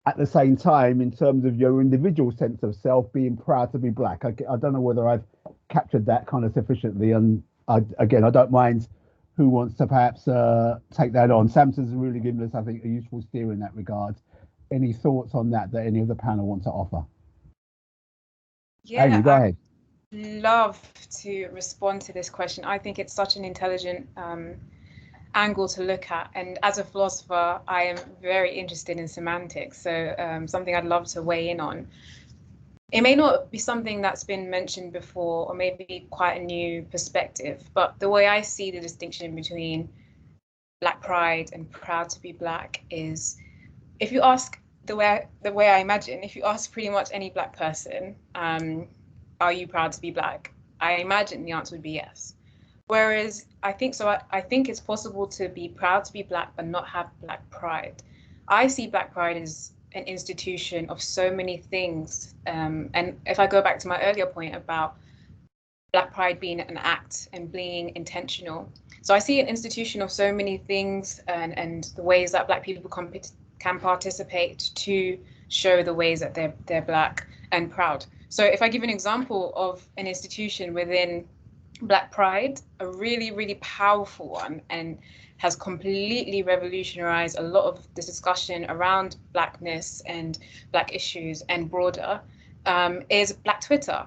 At the same time, in terms of your individual sense of self, being proud to be Black. I don't know whether I've captured that kind of sufficiently. And I don't mind who wants to perhaps take that on. Samson's really given us, I think, a useful steer in that regard. Any thoughts on that any of the panel want to offer? Yeah, Amy, go ahead. Love to respond to this question. I think it's such an intelligent angle to look at, and as a philosopher I am very interested in semantics, so something I'd love to weigh in on. It may not be something that's been mentioned before, or maybe quite a new perspective, but the way I see the distinction between Black pride and proud to be Black is, if you ask the way I imagine, if you ask pretty much any Black person, are you proud to be Black? I imagine the answer would be yes. Whereas I think it's possible to be proud to be Black but not have Black pride. I see Black pride as an institution of so many things. And if I go back to my earlier point about Black pride being an act and being intentional. So I see an institution of so many things and the ways that Black people can participate to show the ways that they're Black and proud. So if I give an example of an institution within Black Pride, a really, really powerful one, and has completely revolutionized a lot of the discussion around Blackness and Black issues and broader, is Black Twitter.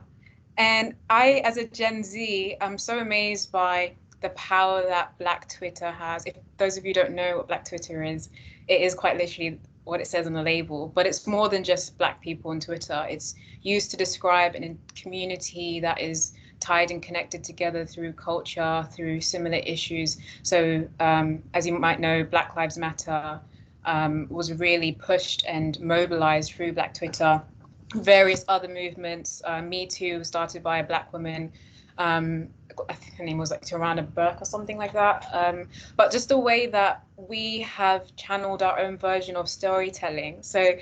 And I, as a Gen Z, I'm so amazed by the power that Black Twitter has. If those of you don't know what Black Twitter is, it is quite literally what it says on the label, but it's more than just Black people on Twitter. It's used to describe a community that is tied and connected together through culture, through similar issues. So as you might know, Black Lives Matter was really pushed and mobilized through Black Twitter. Various other movements, Me Too, started by a Black woman. I think her name was like Tarana Burke or something like that. But just the way that we have channeled our own version of storytelling. So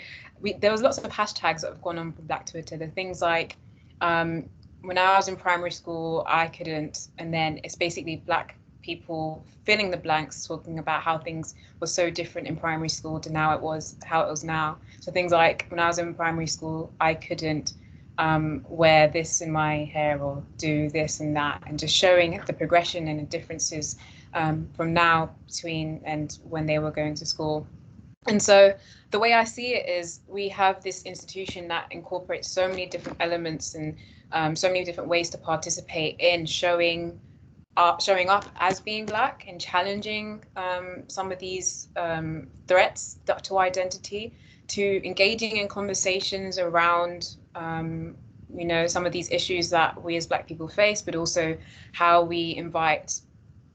there was lots of hashtags that have gone on for Black Twitter. The things like, when I was in primary school, I couldn't, and then it's basically Black people filling the blanks, talking about how things were so different in primary school to how it was now. So things like, when I was in primary school, I couldn't wear this in my hair or do this and that, and just showing the progression and the differences from now between and when they were going to school. And so the way I see it is, we have this institution that incorporates so many different elements and so many different ways to participate in showing up as being Black and challenging some of these threats to identity, to engaging in conversations around some of these issues that we as Black people face, but also how we invite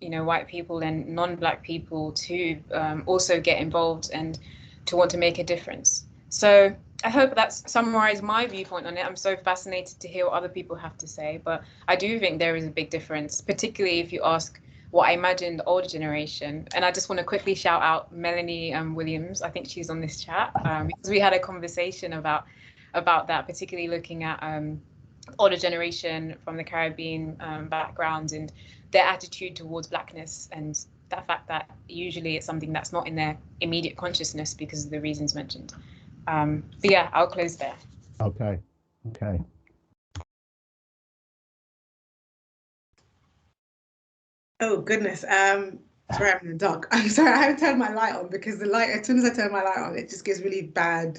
white people and non-Black people to also get involved and to want to make a difference. So I hope that's summarized my viewpoint on it. I'm so fascinated to hear what other people have to say, but I do think there is a big difference, particularly if you ask what I imagine the older generation. And I just want to quickly shout out Melanie Williams. I think she's on this chat because we had a conversation about that, particularly looking at older generation from the Caribbean background and their attitude towards Blackness, and that fact that usually it's something that's not in their immediate consciousness because of the reasons mentioned. But yeah, I'll close there. Okay. Oh goodness. Sorry, I'm in the dark. I'm sorry, I haven't turned my light on because the light, as soon as I turn my light on, it just gives really bad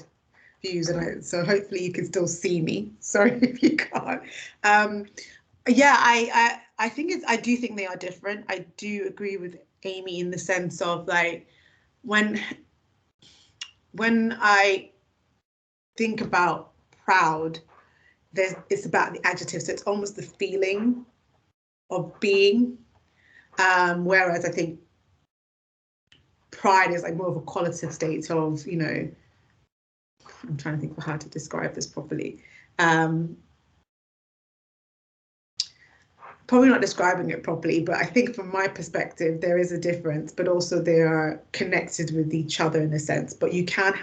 views, and so hopefully you can still see me. Sorry if you can't. Yeah, I think I do think they are different. I do agree with Amy in the sense of like when I think about proud, it's about the adjective, so it's almost the feeling of being, whereas I think pride is like more of a qualitative state of, I'm trying to think of how to describe this properly. Probably not describing it properly, but I think from my perspective, there is a difference, but also they are connected with each other in a sense. But you can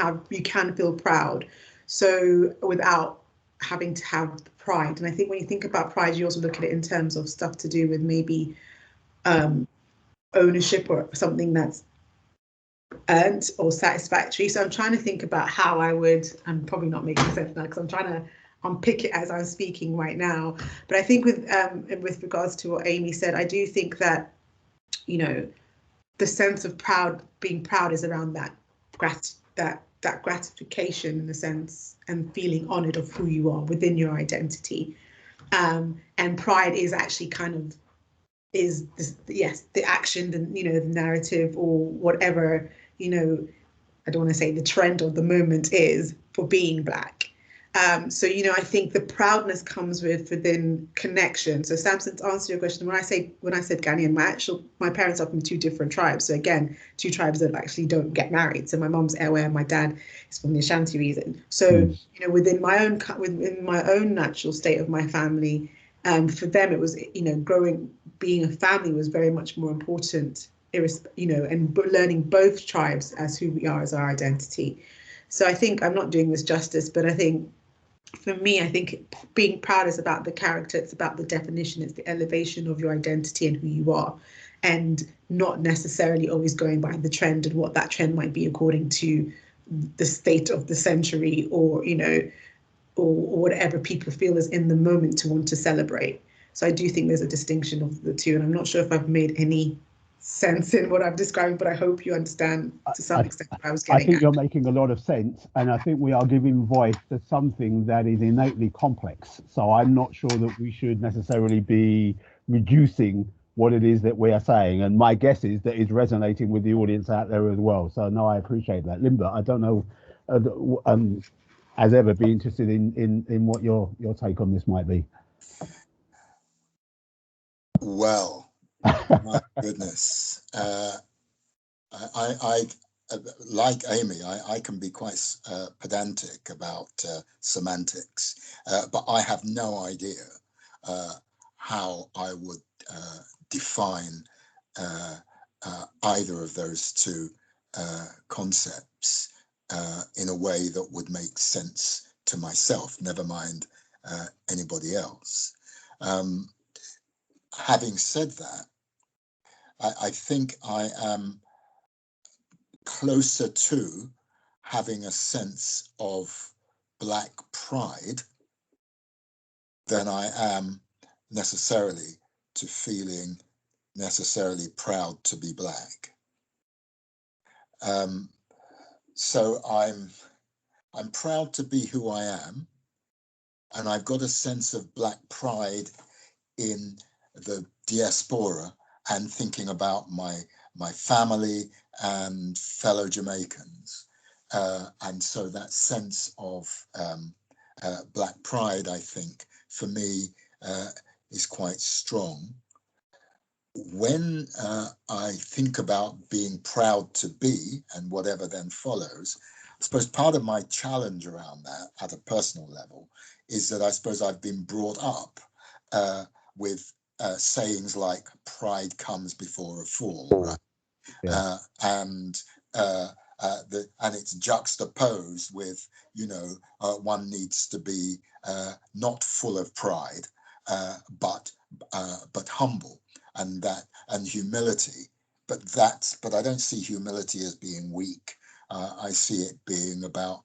feel proud, so without having to have pride. And I think when you think about pride, you also look at it in terms of stuff to do with maybe ownership or something that's earned or satisfactory. So I'm trying to think about how I'm probably not making sense now because I'm trying to unpick it as I'm speaking right now. But I think with regards to what Amy said, I do think that, the sense of being proud is around that gratification in a sense, and feeling honored of who you are within your identity. And pride is actually is this, yes, the action, the narrative or whatever, I don't want to say the trend or the moment is for being Black. So, I think the proudness comes within connection. So Samson, to answer your question, when I said Ghanaian, my parents are from two different tribes. So again, two tribes that actually don't get married. So my mom's Ewe and my dad is from the Ashanti region. So, within my own natural state of my family, for them it was, being a family was very much more important, and learning both tribes as who we are as our identity. So I think I'm not doing this justice, but I think for me, I think being proud is about the character, it's about the definition, it's the elevation of your identity and who you are, and not necessarily always going by the trend and what that trend might be according to the state of the century, or or whatever people feel is in the moment to want to celebrate. So I do think there's a distinction of the two, and I'm not sure if I've made any sense in what I'm describing, but I hope you understand to some extent what I was getting I think at. you're making a lot of sense, and I think we are giving voice to something that is innately complex. So I'm not sure that we should necessarily be reducing what it is that we are saying, and my guess is that it's resonating with the audience out there as well. So no, I appreciate that. Limber, I don't know, as ever, be interested in what your take on this might be. Well, my goodness, I like Amy, I can be quite pedantic about semantics, but I have no idea how I would define either of those two concepts in a way that would make sense to myself, never mind anybody else. Having said that, I think I am closer to having a sense of Black pride than I am necessarily to feeling necessarily proud to be Black. So I'm proud to be who I am, and I've got a sense of Black pride in the diaspora and thinking about my family and fellow Jamaicans. And so that sense of Black pride, I think, for me, is quite strong. When I think about being proud to be and whatever then follows, I suppose part of my challenge around that at a personal level is that I suppose I've been brought up with sayings like pride comes before a fall, right? Yeah. And it's juxtaposed with, one needs to be not full of pride, but humble, and humility. But I don't see humility as being weak. I see it being about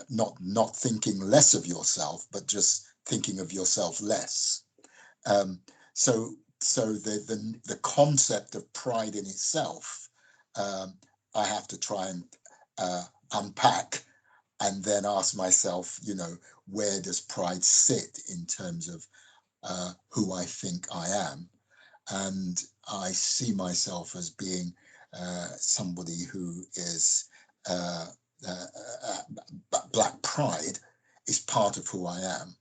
not thinking less of yourself, but just thinking of yourself less. So the concept of pride in itself, I have to try and unpack, and then ask myself, where does pride sit in terms of who I think I am? And I see myself as being somebody who is Black pride is part of who I am.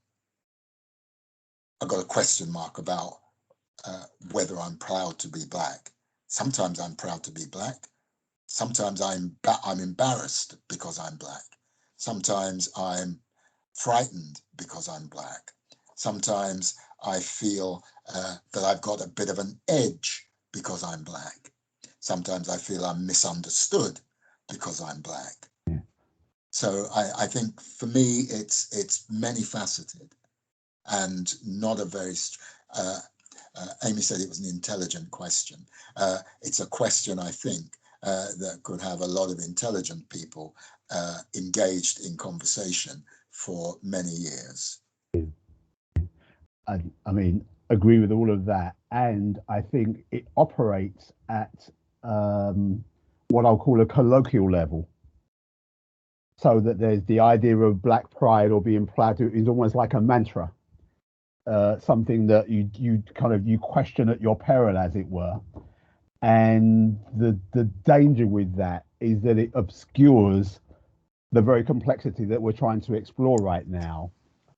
I've got a question mark about whether I'm proud to be Black. Sometimes I'm proud to be Black. Sometimes I'm embarrassed because I'm Black. Sometimes I'm frightened because I'm Black. Sometimes I feel that I've got a bit of an edge because I'm Black. Sometimes I feel I'm misunderstood because I'm Black. Yeah. So I think for me, it's many faceted and not a very, Amy said it was an intelligent question. It's a question, I think, that could have a lot of intelligent people engaged in conversation for many years. I mean, agree with all of that. And I think it operates at what I'll call a colloquial level. So that there's the idea of Black pride or being proud to is almost like a mantra. Something that you question at your peril, as it were. And the danger with that is that it obscures the very complexity that we're trying to explore right now.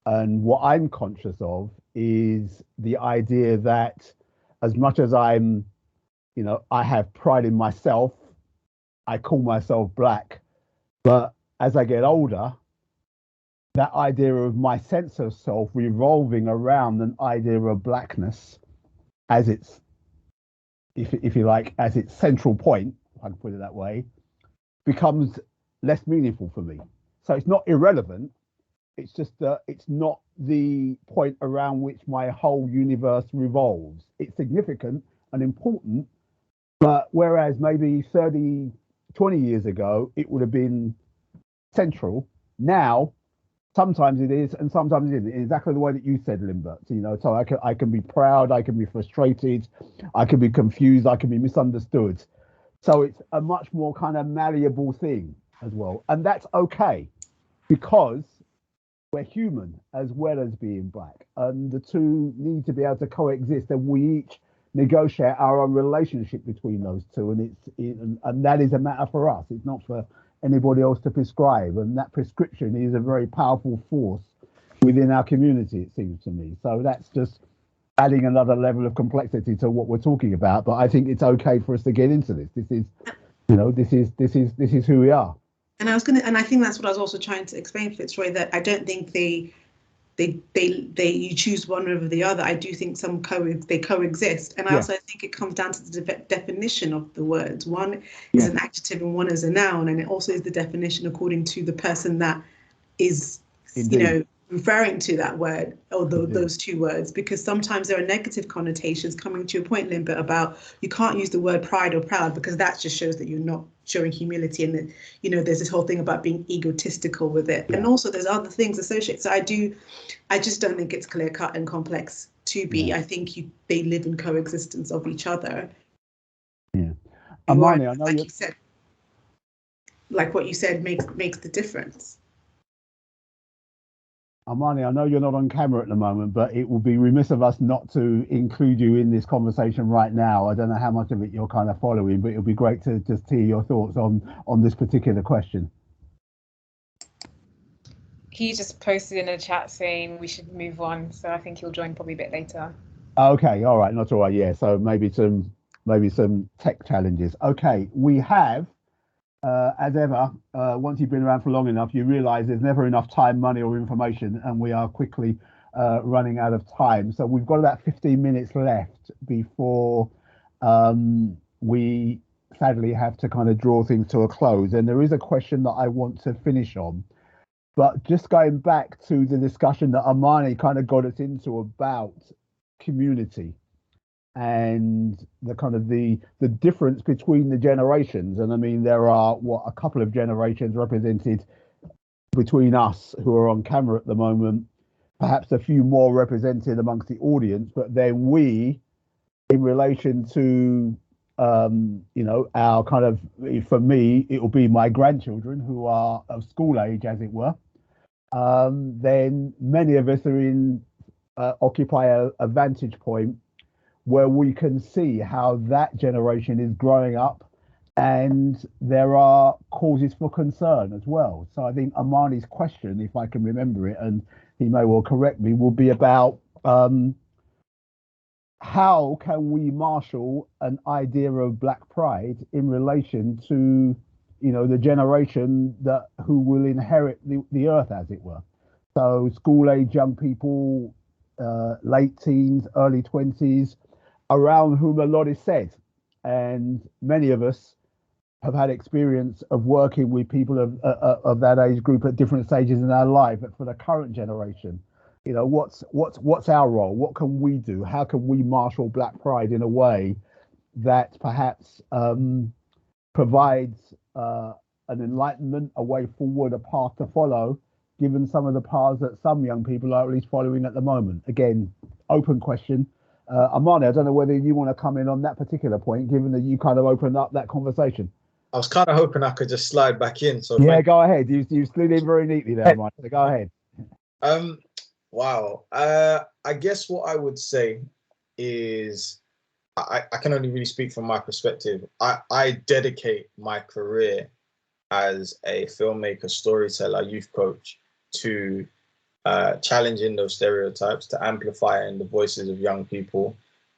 And what I'm conscious of is the idea that as much as I have pride in myself, I call myself Black, but as I get older, that idea of my sense of self revolving around an idea of Blackness as its, if you like, as its central point, if I can put it that way, becomes less meaningful for me. So it's not irrelevant. It's just that it's not the point around which my whole universe revolves. It's significant and important, but whereas maybe 30 20 years ago, it would have been central. Now, sometimes it is, and sometimes it isn't. Exactly the way that you said, Limbert. You know, so I can be proud, I can be frustrated, I can be confused, I can be misunderstood. So it's a much more kind of malleable thing as well, and that's okay because we're human as well as being black, and the two need to be able to coexist, and we each negotiate our own relationship between those two, and that is a matter for us. It's not for anybody else to prescribe, and that prescription is a very powerful force within our community, it seems to me. So that's just adding another level of complexity to what we're talking about, but I think it's okay for us to get into this. This is, you know, this is who we are. And I think that's what I was also trying to explain, Fitzroy, that I don't think you choose one over the other. I do think they coexist, and I also think it comes down to the definition of the words. One is an adjective and one is a noun, and it also is the definition according to the person that is, you know, referring to that word or those two words, because sometimes there are negative connotations. Coming to your point, Limbert, about you can't use the word pride or proud because that just shows that you're not showing humility, and that, you know, there's this whole thing about being egotistical with it, and also there's other things associated. So I just don't think it's clear cut and complex to be. I think they live in coexistence of each other. Yeah, Amani, I know like you said, like what you said makes the difference. Amani, I know you're not on camera at the moment, but it will be remiss of us not to include you in this conversation right now. I don't know how much of it you're kind of following, but it'll be great to just hear your thoughts on this particular question. He just posted in a chat saying we should move on, so I think he'll join probably a bit later. Okay, all right, not all right. Yeah, so maybe some tech challenges. Okay, we have. As ever, once you've been around for long enough, you realise there's never enough time, money, or information, and we are quickly running out of time. So we've got about 15 minutes left before we sadly have to kind of draw things to a close. And there is a question that I want to finish on, but just going back to the discussion that Amani kind of got us into about community and the kind of the difference between the generations. And I mean, there are a couple of generations represented between us who are on camera at the moment, perhaps a few more represented amongst the audience, but then we, in relation to you know, our kind of, for me, it will be my grandchildren who are of school age, as it were. Then many of us are in occupy a vantage point where we can see how that generation is growing up, and there are causes for concern as well. So I think Amani's question, if I can remember it, and he may well correct me, will be about how can we marshal an idea of Black pride in relation to, you know, the generation who will inherit the earth, as it were. So school-age young people, late teens, early 20s, around whom a lot is said, and many of us have had experience of working with people of that age group at different stages in our life. But for the current generation, you know, what's our role? What can we do? How can we marshal Black pride in a way that perhaps provides an enlightenment, a way forward, a path to follow, given some of the paths that some young people are at least following at the moment? Again, open question. Amani, I don't know whether you want to come in on that particular point, given that you kind of opened up that conversation. I was kind of hoping I could just slide back in. So yeah, go ahead. You slid in very neatly there, Amani. So go ahead. Wow. I guess what I would say is I can only really speak from my perspective. I dedicate my career as a filmmaker, storyteller, youth coach to challenging those stereotypes, to amplifying the voices of young people,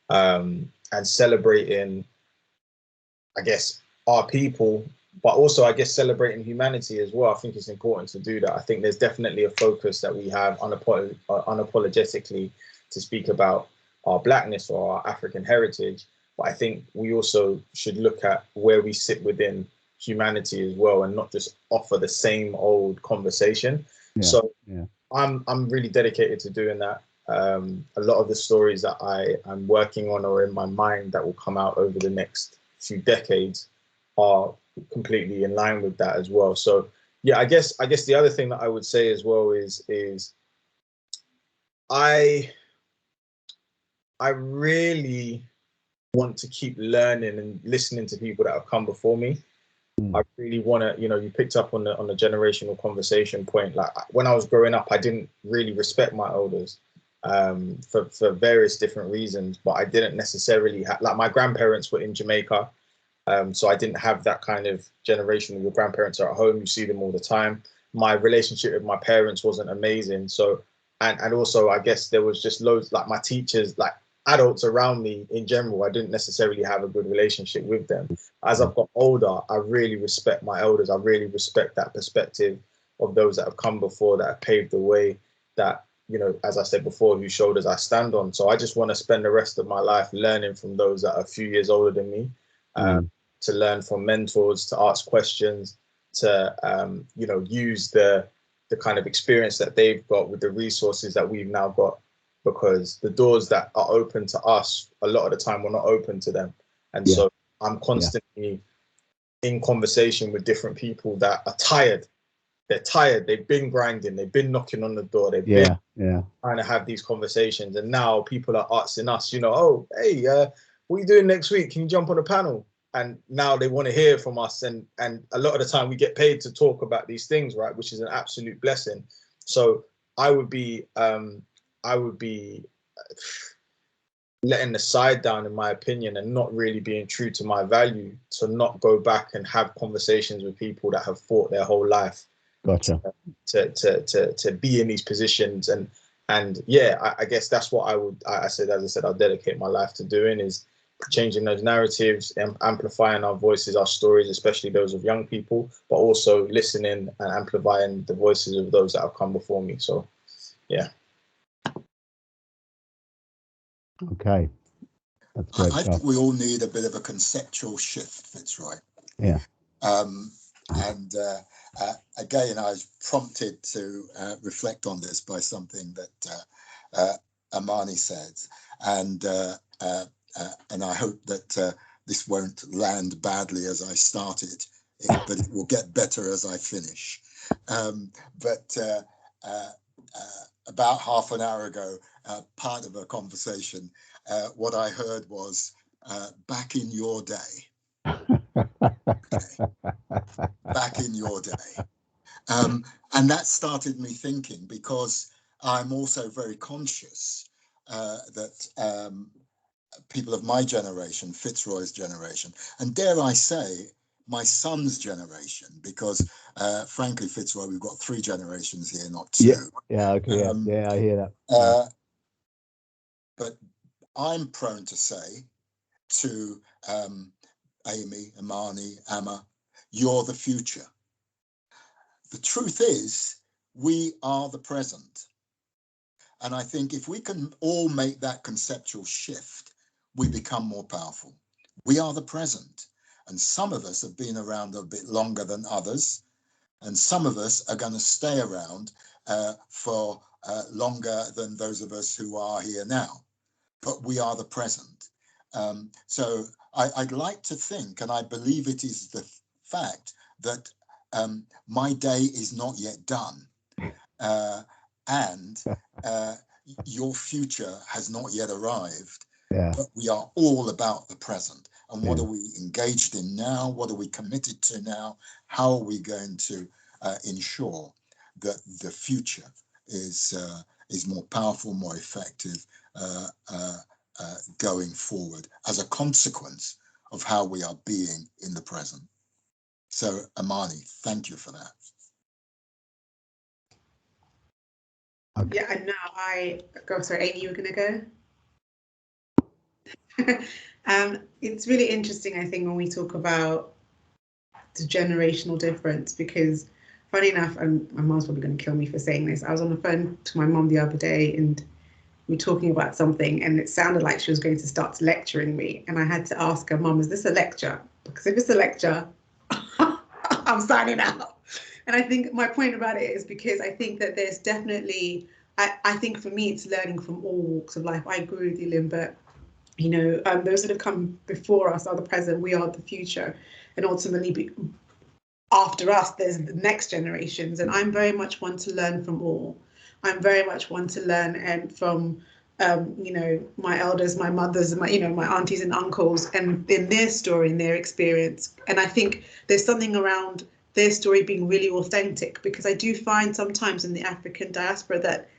and celebrating, I guess, our people, but also, I guess, celebrating humanity as well. I think it's important to do that. I think there's definitely a focus that we have unapologetically to speak about our Blackness or our African heritage, but I think we also should look at where we sit within humanity as well, and not just offer the same old conversation. I'm really dedicated to doing that. A lot of the stories that I'm working on or in my mind that will come out over the next few decades are completely in line with that as well. So yeah, I guess the other thing that I would say as well is I really want to keep learning and listening to people that have come before me. I really want to, you picked up on the generational conversation point. Like when I was growing up, I didn't really respect my elders for various different reasons, but I didn't necessarily have, like, my grandparents were in Jamaica. So I didn't have that kind of generation. Your grandparents are at home, you see them all the time. My relationship with my parents wasn't amazing. So, and also I guess there was just loads, like my teachers, like adults around me in general, I didn't necessarily have a good relationship with them. As I've got older, I really respect my elders. I really respect that perspective of those that have come before, that have paved the way, that, as I said before, whose shoulders I stand on. So I just want to spend the rest of my life learning from those that are a few years older than me, to learn from mentors, to ask questions, to, use the kind of experience that they've got with the resources that we've now got. Because the doors that are open to us, a lot of the time, we're not open to them. And so I'm constantly in conversation with different people that are tired. They're tired. They've been grinding. They've been knocking on the door. They've been trying to have these conversations. And now people are asking us, oh, hey, what are you doing next week? Can you jump on a panel? And now they want to hear from us. And a lot of the time we get paid to talk about these things, right? Which is an absolute blessing. So I would be letting the side down, in my opinion, and not really being true to my value, to not go back and have conversations with people that have fought their whole life. Gotcha. To be in these positions. And yeah, I guess that's what as I said, I'll dedicate my life to doing, is changing those narratives and amplifying our voices, our stories, especially those of young people, but also listening and amplifying the voices of those that have come before me. So yeah. Okay. That's great. I think we all need a bit of a conceptual shift, Fitzroy. Yeah. Again, I was prompted to reflect on this by something that Amani said, and I hope that this won't land badly as I started, but it will get better as I finish. About half an hour ago, part of a conversation, what I heard was, back in your day. Okay. Back in your day. And that started me thinking, because I'm also very conscious that people of my generation, Fitzroy's generation, and dare I say, my son's generation, because frankly, Fitzroy, we've got 3 generations here, not 2. Yeah, okay, I hear that. But I'm prone to say to Amy, Amani, Amma, you're the future. The truth is, we are the present. And I think if we can all make that conceptual shift, we become more powerful. We are the present. And some of us have been around a bit longer than others. And some of us are going to stay around for longer than those of us who are here now. But we are the present. So I'd like to think, and I believe it is the fact, that my day is not yet done. And your future has not yet arrived. But we are all about the present. And what are we engaged in now? What are we committed to now? How are we going to ensure that the future is more powerful, more effective going forward as a consequence of how we are being in the present? So, Amani, thank you for that. Okay. Yeah, and now I go. Sorry, Amy, you were going to go. It's really interesting, I think, when we talk about the generational difference, because funny enough, and my mom's probably going to kill me for saying this, I was on the phone to my mom the other day and we were talking about something and it sounded like she was going to start lecturing me, and I had to ask her, Mom, is this a lecture? Because if it's a lecture, I'm signing out. And I think my point about it is because I think that there's definitely, I think for me, it's learning from all walks of life. I agree with you, Lynn, but those that have come before us are the present, we are the future, and ultimately after us, there's the next generations. And I'm very much one to learn from all. I'm very much one to learn and from, my elders, my mothers, my aunties and uncles, and in their story and their experience. And I think there's something around their story being really authentic, because I do find sometimes in the African diaspora that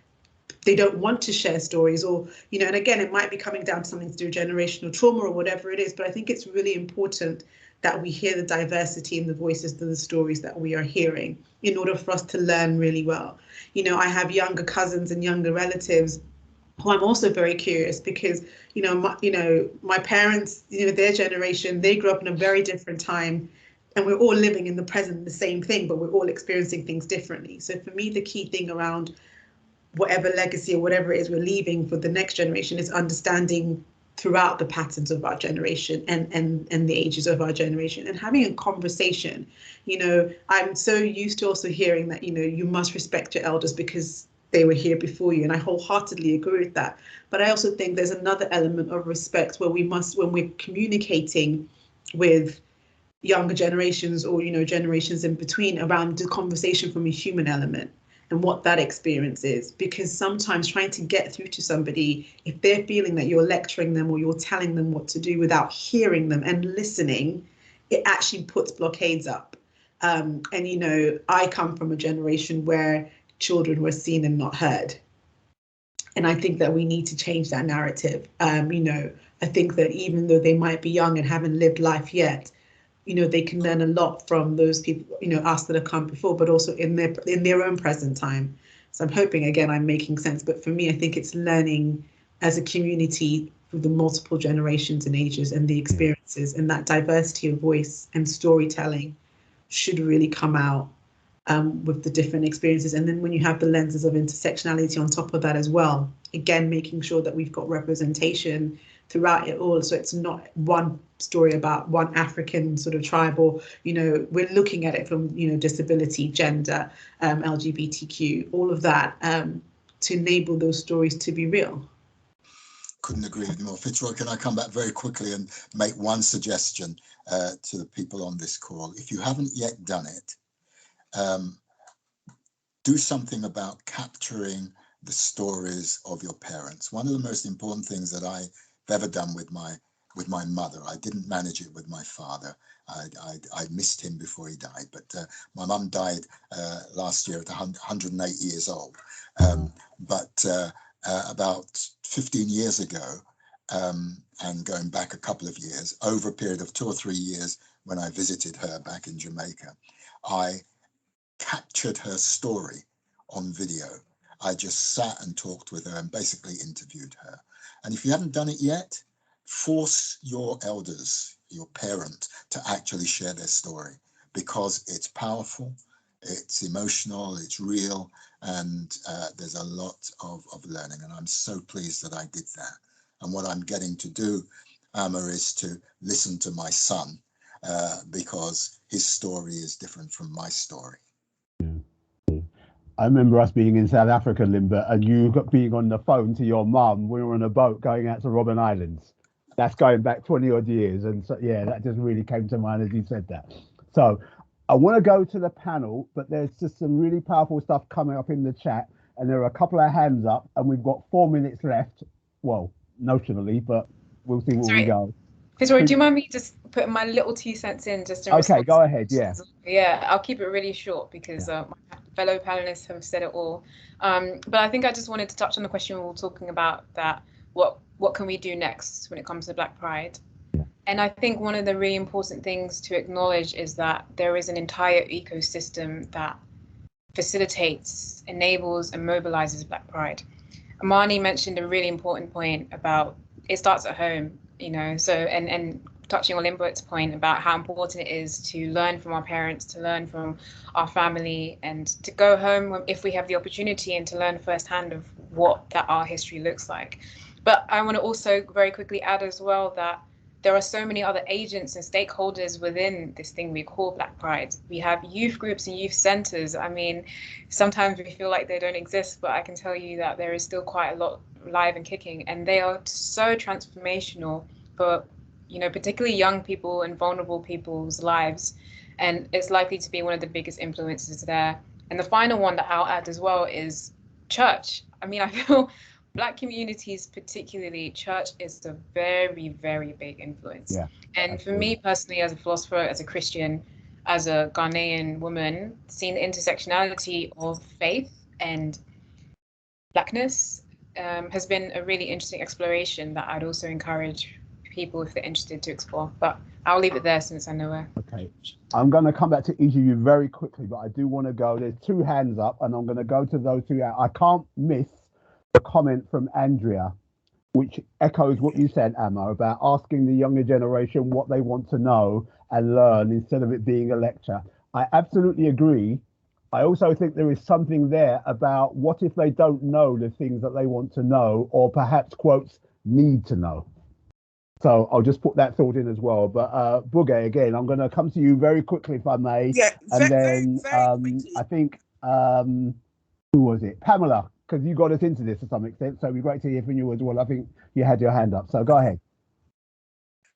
they don't want to share stories, or, and again, it might be coming down to something to do with generational trauma or whatever it is, but I think it's really important that we hear the diversity in the voices of the stories that we are hearing in order for us to learn really well. I have younger cousins and younger relatives who I'm also very curious, because, my parents, their generation, they grew up in a very different time, and we're all living in the present, the same thing, but we're all experiencing things differently. So for me, the key thing around whatever legacy or whatever it is we're leaving for the next generation is understanding throughout the patterns of our generation and the ages of our generation, and having a conversation. I'm so used to also hearing that, you must respect your elders because they were here before you, and I wholeheartedly agree with that. But I also think there's another element of respect where we must, when we're communicating with younger generations or, generations in between, around the conversation from a human element and what that experience is. Because sometimes trying to get through to somebody, if they're feeling that you're lecturing them or you're telling them what to do without hearing them and listening, it actually puts blockades up. I come from a generation where children were seen and not heard. And I think that we need to change that narrative. I think that even though they might be young and haven't lived life yet, they can learn a lot from those people, us that have come before, but also in their own present time. So I'm hoping, again, I'm making sense. But for me, I think it's learning as a community through the multiple generations and ages and the experiences, and that diversity of voice and storytelling should really come out with the different experiences. And then when you have the lenses of intersectionality on top of that as well, again, making sure that we've got representation throughout it all. So it's not one story about one African sort of tribe, or, we're looking at it from, disability, gender, LGBTQ, all of that, to enable those stories to be real. Couldn't agree with you more. Fitzroy, can I come back very quickly and make one suggestion to the people on this call? If you haven't yet done it, do something about capturing the stories of your parents. One of the most important things that I've ever done with my mother, I didn't manage it with my father. I missed him before he died, but my mum died last year at 108 years old. But about 15 years ago, and going back a couple of years, over a period of 2 or 3 years, when I visited her back in Jamaica, I captured her story on video. I just sat and talked with her and basically interviewed her. And if you haven't done it yet, force your elders, your parent, to actually share their story, because it's powerful, it's emotional, it's real, and there's a lot of learning. And I'm so pleased that I did that. And what I'm getting to do, Amma, is to listen to my son, because his story is different from my story. I remember us being in South Africa, Limber, and you being on the phone to your mum. We were on a boat going out to Robben Islands. That's going back 20 odd years. And so, yeah, that just really came to mind as you said that. So I want to go to the panel, but there's just some really powerful stuff coming up in the chat. And there are a couple of hands up, and we've got 4 minutes left. Well, notionally, but we'll see where we go. Fitzroy, do you mind me just putting my little 2 cents in just to Okay, go ahead. Yeah. Yeah, I'll keep it really short because my fellow panelists have said it all. But I think I just wanted to touch on the question we were talking about, that what can we do next when it comes to Black Pride? Yeah. And I think one of the really important things to acknowledge is that there is an entire ecosystem that facilitates, enables, and mobilizes Black Pride. Amani mentioned a really important point about it starts at home. So and touching on Limbert's point about how important it is to learn from our parents, to learn from our family, and to go home if we have the opportunity and to learn firsthand of what that our history looks like. But I want to also very quickly add as well that there are so many other agents and stakeholders within this thing we call Black Pride. We have youth groups and youth centers. I mean, sometimes we feel like they don't exist, but I can tell you that there is still quite a lot live and kicking, and they are so transformational for, particularly young people and vulnerable people's lives. And it's likely to be one of the biggest influences there. And the final one that I'll add as well is church. I mean, I feel Black communities, particularly church, is a very, very big influence. Yeah, and absolutely. For me personally, as a philosopher, as a Christian, as a Ghanaian woman, seeing the intersectionality of faith and Blackness has been a really interesting exploration that I'd also encourage people, if they're interested, to explore. But I'll leave it there since I know where. Okay. I'm going to come back to each of you very quickly, but I do want to go. There's 2 hands up, and I'm going to go to those 2. I can't miss the comment from Andrea, which echoes what you said, Amma, about asking the younger generation what they want to know and learn instead of it being a lecture. I absolutely agree. I also think there is something there about what if they don't know the things that they want to know, or perhaps, quotes, need to know. So I'll just put that thought in as well. But Buge, again, I'm going to come to you very quickly, if I may. Yeah, and then very quickly. I think, who was it? Pamela, because you got us into this to some extent. So it'd be great to hear from you as well. I think you had your hand up. So go ahead.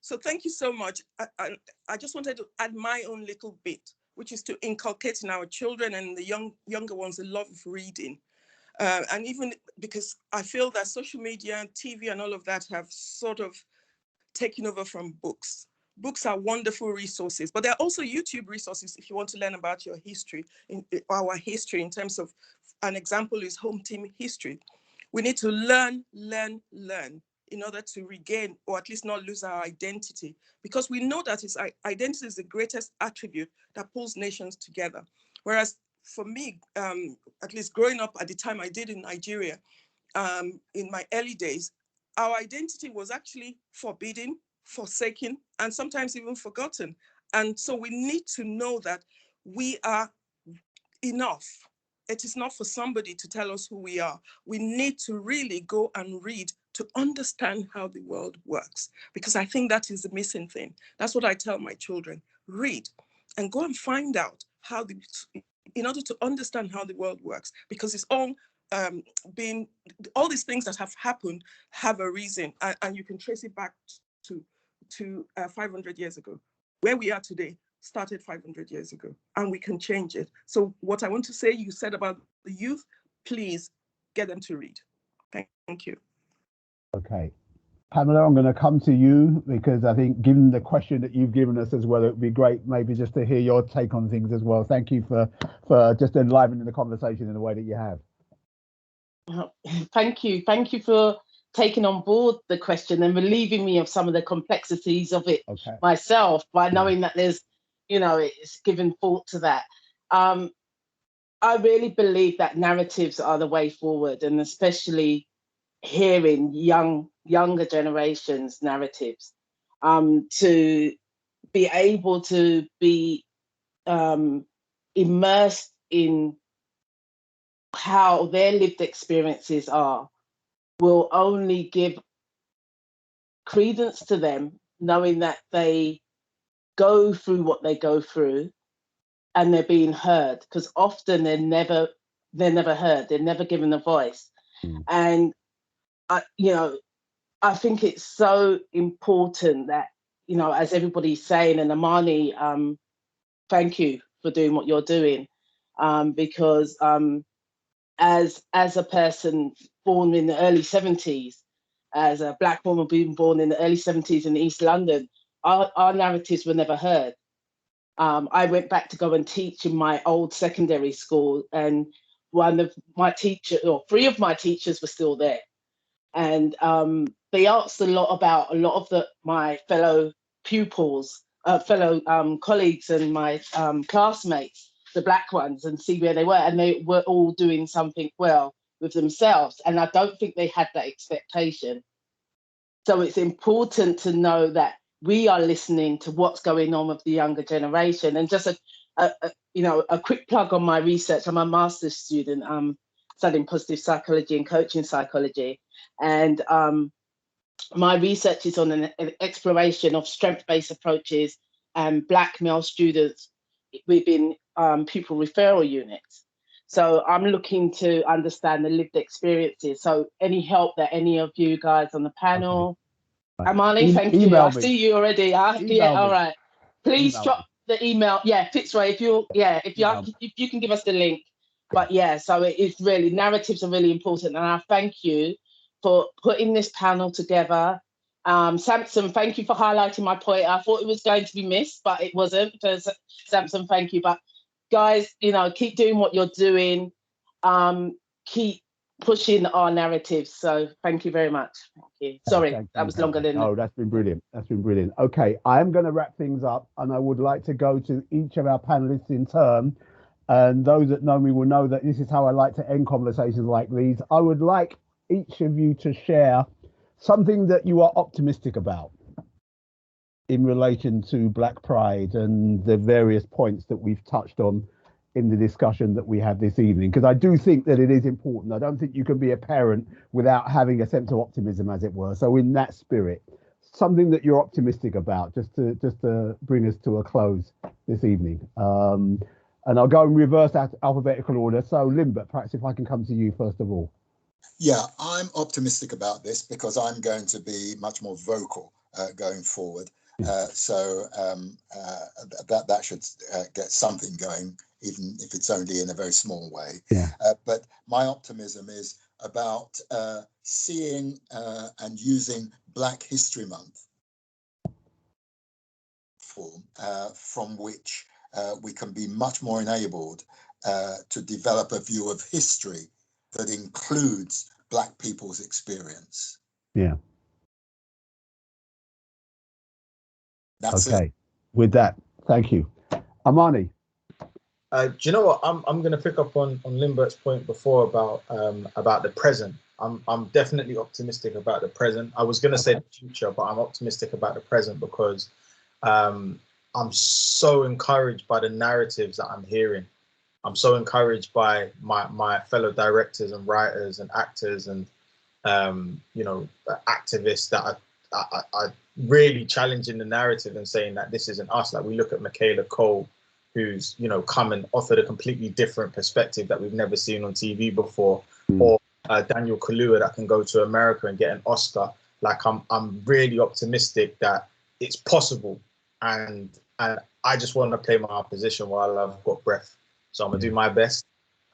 So thank you so much. I just wanted to add my own little bit, which is to inculcate in our children and the younger ones the love of reading. And even because I feel that social media, TV and all of that have sort of taken over from books. Books are wonderful resources, but there are also YouTube resources if you want to learn about your history, our history in terms of, an example is home team history. We need to learn in order to regain, or at least not lose, our identity, because we know that identity is the greatest attribute that pulls nations together. Whereas for me, at least growing up at the time I did in Nigeria, in my early days, our identity was actually forbidden, forsaken, and sometimes even forgotten. And so we need to know that we are enough. It is not for somebody to tell us who we are. We need to really go and read to understand how the world works, because I think that is the missing thing. That's what I tell my children. Read and go and find out how in order to understand how the world works, because it's all all these things that have happened have a reason, and you can trace it back to 500 years ago. Where we are today started 500 years ago, and we can change it. So what I want to say, you said about the youth, please get them to read. Thank you. Okay. Pamela, I'm going to come to you, because I think, given the question that you've given us as well, it would be great maybe just to hear your take on things as well. Thank you for just enlivening the conversation in the way that you have. Thank you for taking on board the question and relieving me of some of the complexities of it myself, by knowing that there's, it's given thought to that. I really believe that narratives are the way forward, and especially hearing younger generations' narratives, to be able to be immersed in how their lived experiences are, will only give credence to them, knowing that they go through what they go through and they're being heard, because often they're never heard, they're never given a voice. And I think it's so important that, as everybody's saying, and Amani, thank you for doing what you're doing, because as a person born in the early 70s, as a Black woman being born in the early 70s in East London, our narratives were never heard. I went back to go and teach in my old secondary school, and one of my teachers, or 3 of my teachers, were still there. And they asked a lot of my fellow pupils, fellow colleagues and my classmates, the Black ones, and see where they were. And they were all doing something well with themselves. And I don't think they had that expectation. So it's important to know that we are listening to what's going on with the younger generation. And just a quick plug on my research. I'm a master's student studying positive psychology and coaching psychology. And my research is on an exploration of strength-based approaches and Black male students within pupil referral units. So I'm looking to understand the lived experiences. So any help that any of you guys on the panel, Right. Amani, thank you. I see you already. Yeah, all right. Please drop the email. Yeah, Fitzroy, if you can give us the link. But yeah, so it is really, narratives are really important. And I thank you for putting this panel together. Samson, thank you for highlighting my point. I thought it was going to be missed, but it wasn't. So Samson, thank you. But guys, you know, keep doing what you're doing. Keep pushing our narratives. So thank you very much. Thank you. Sorry, that was longer than. Oh, that's been brilliant. That's been brilliant. Okay, I'm going to wrap things up, and I would like to go to each of our panelists in turn. And those that know me will know that this is how I like to end conversations like these. I would like each of you to share something that you are optimistic about in relation to Black Pride and the various points that we've touched on in the discussion that we had this evening, because I do think that it is important. I don't think you can be a parent without having a sense of optimism, as it were. So in that spirit, something that you're optimistic about, just to bring us to a close this evening. And I'll go in reverse alphabetical order. So Limbert, perhaps if I can come to you first of all. Yeah, I'm optimistic about this because I'm going to be much more vocal going forward. So that should get something going, even if it's only in a very small way. Yeah. But my optimism is about seeing and using Black History Month from which we can be much more enabled to develop a view of history that includes Black people's experience. Yeah. That's okay. it. With that, thank you. Amani. Do you know what? I'm going to pick up on Limbert's point before about the present. I'm definitely optimistic about the present. I was going to say the future, but I'm optimistic about the present because I'm so encouraged by the narratives that I'm hearing. I'm so encouraged by my fellow directors and writers and actors and activists that are really challenging the narrative and saying that this isn't us. Like we look at Michaela Cole, who's come and offered a completely different perspective that we've never seen on TV before, or Daniel Kaluuya that can go to America and get an Oscar. Like I'm really optimistic that it's possible, and I just want to play my position while I've got breath. So I'm gonna do my best,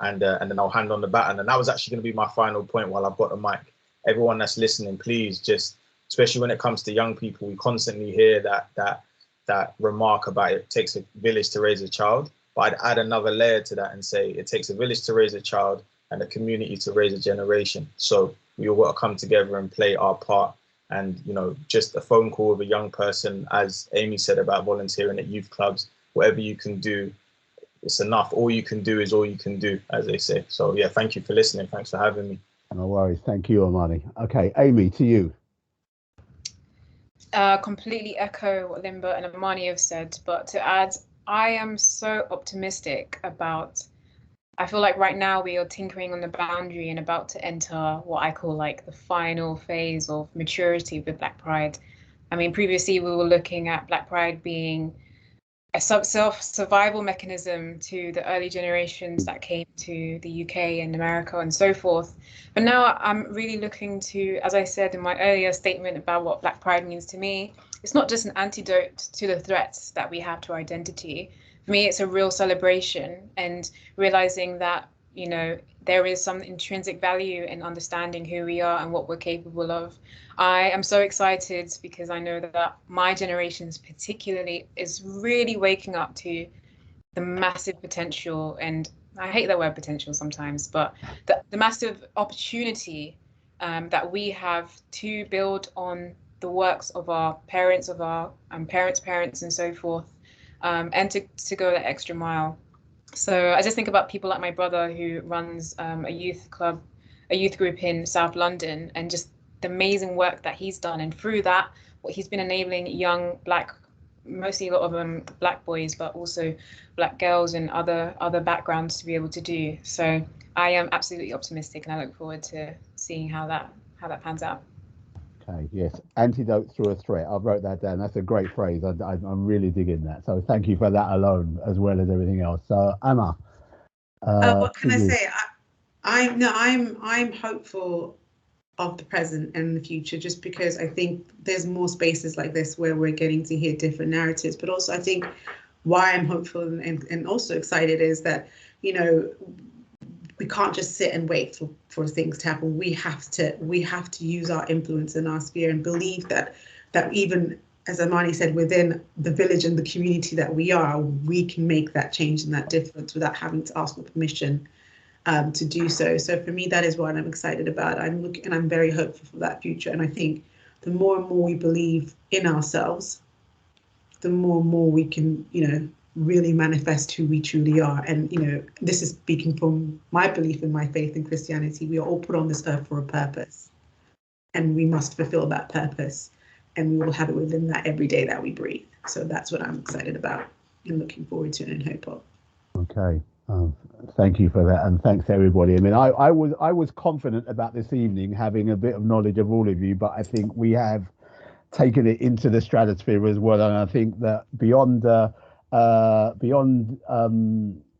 and then I'll hand on the baton. And that was actually gonna be my final point while I've got the mic. Everyone that's listening, please just, especially when it comes to young people, we constantly hear that remark about it takes a village to raise a child. But I'd add another layer to that and say it takes a village to raise a child and a community to raise a generation. So we all got to come together and play our part. And just a phone call with a young person, as Amy said about volunteering at youth clubs, whatever you can do, it's enough. All you can do is all you can do, as they say. So yeah, thank you for listening. Thanks for having me. No worries. Thank you, Amani. Okay, Amy, to you. Completely echo what Limber and Amani have said, but to add, I am so optimistic about, I feel like right now we are tinkering on the boundary and about to enter what I call like the final phase of maturity with Black Pride. I mean, previously we were looking at Black Pride being a self-survival mechanism to the early generations that came to the UK and America and so forth. But now I'm really looking to, as I said in my earlier statement about what Black Pride means to me, it's not just an antidote to the threats that we have to identity. For me, it's a real celebration and realizing that, there is some intrinsic value in understanding who we are and what we're capable of. I am so excited because I know that my generation's particularly is really waking up to the massive potential, and I hate that word potential sometimes, but the massive opportunity that we have to build on the works of our parents, of our parents, and so forth, and to go that extra mile. So I just think about people like my brother who runs a youth group in South London, and just the amazing work that he's done. And through that, what he's been enabling young Black, mostly a lot of them Black boys, but also Black girls and other backgrounds to be able to do. So I am absolutely optimistic, and I look forward to seeing how that pans out. Okay, yes, antidote through a threat. I wrote that down. That's a great phrase. I'm really digging that. So thank you for that alone, as well as everything else. So Emma. What can I say? I'm hopeful of the present and the future, just because I think there's more spaces like this where we're getting to hear different narratives. But also, I think why I'm hopeful and also excited is that, you know, we can't just sit and wait for things to happen. We have to use our influence in our sphere and believe that even, as Amani said, within the village and the community that we are, we can make that change and that difference without having to ask for permission to do so. So for me, that is what I'm excited about. I'm very hopeful for that future. And I think the more and more we believe in ourselves, the more and more we can, you know, really manifest who we truly are. And, you know, this is speaking from my belief in my faith in Christianity. We are all put on this earth for a purpose, and we must fulfill that purpose. And we will have it within that every day that we breathe. So that's what I'm excited about and looking forward to and hope of. Okay. Thank you for that, and thanks everybody. I mean, I was confident about this evening, having a bit of knowledge of all of you, but I think we have taken it into the stratosphere as well. And I think that beyond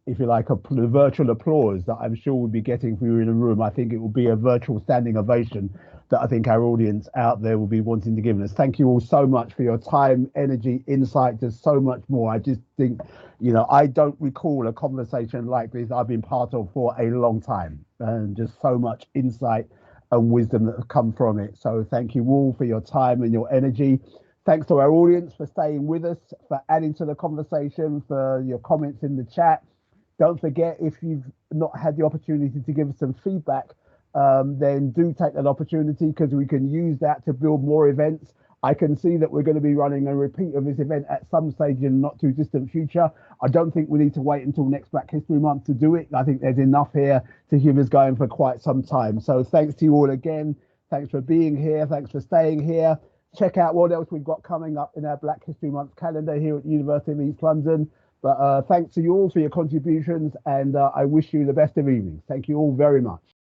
if you like, the virtual applause that I'm sure we'll be getting if we were in a room, I think it will be a virtual standing ovation that I think our audience out there will be wanting to give us. Thank you all so much for your time, energy, insight. There's so much more. I just think, you know, I don't recall a conversation like this I've been part of for a long time, and just so much insight and wisdom that have come from it. So thank you all for your time and your energy. Thanks to our audience for staying with us, for adding to the conversation, for your comments in the chat. Don't forget, if you've not had the opportunity to give us some feedback, then do take that opportunity, because we can use that to build more events. I can see that we're going to be running a repeat of this event at some stage in the not too distant future. I don't think we need to wait until next Black History Month to do it. I think there's enough here to keep us going for quite some time. So thanks to you all again. Thanks for being here. Thanks for staying here. Check out what else we've got coming up in our Black History Month calendar here at the University of East London. But thanks to you all for your contributions, and I wish you the best of evenings. Thank you all very much.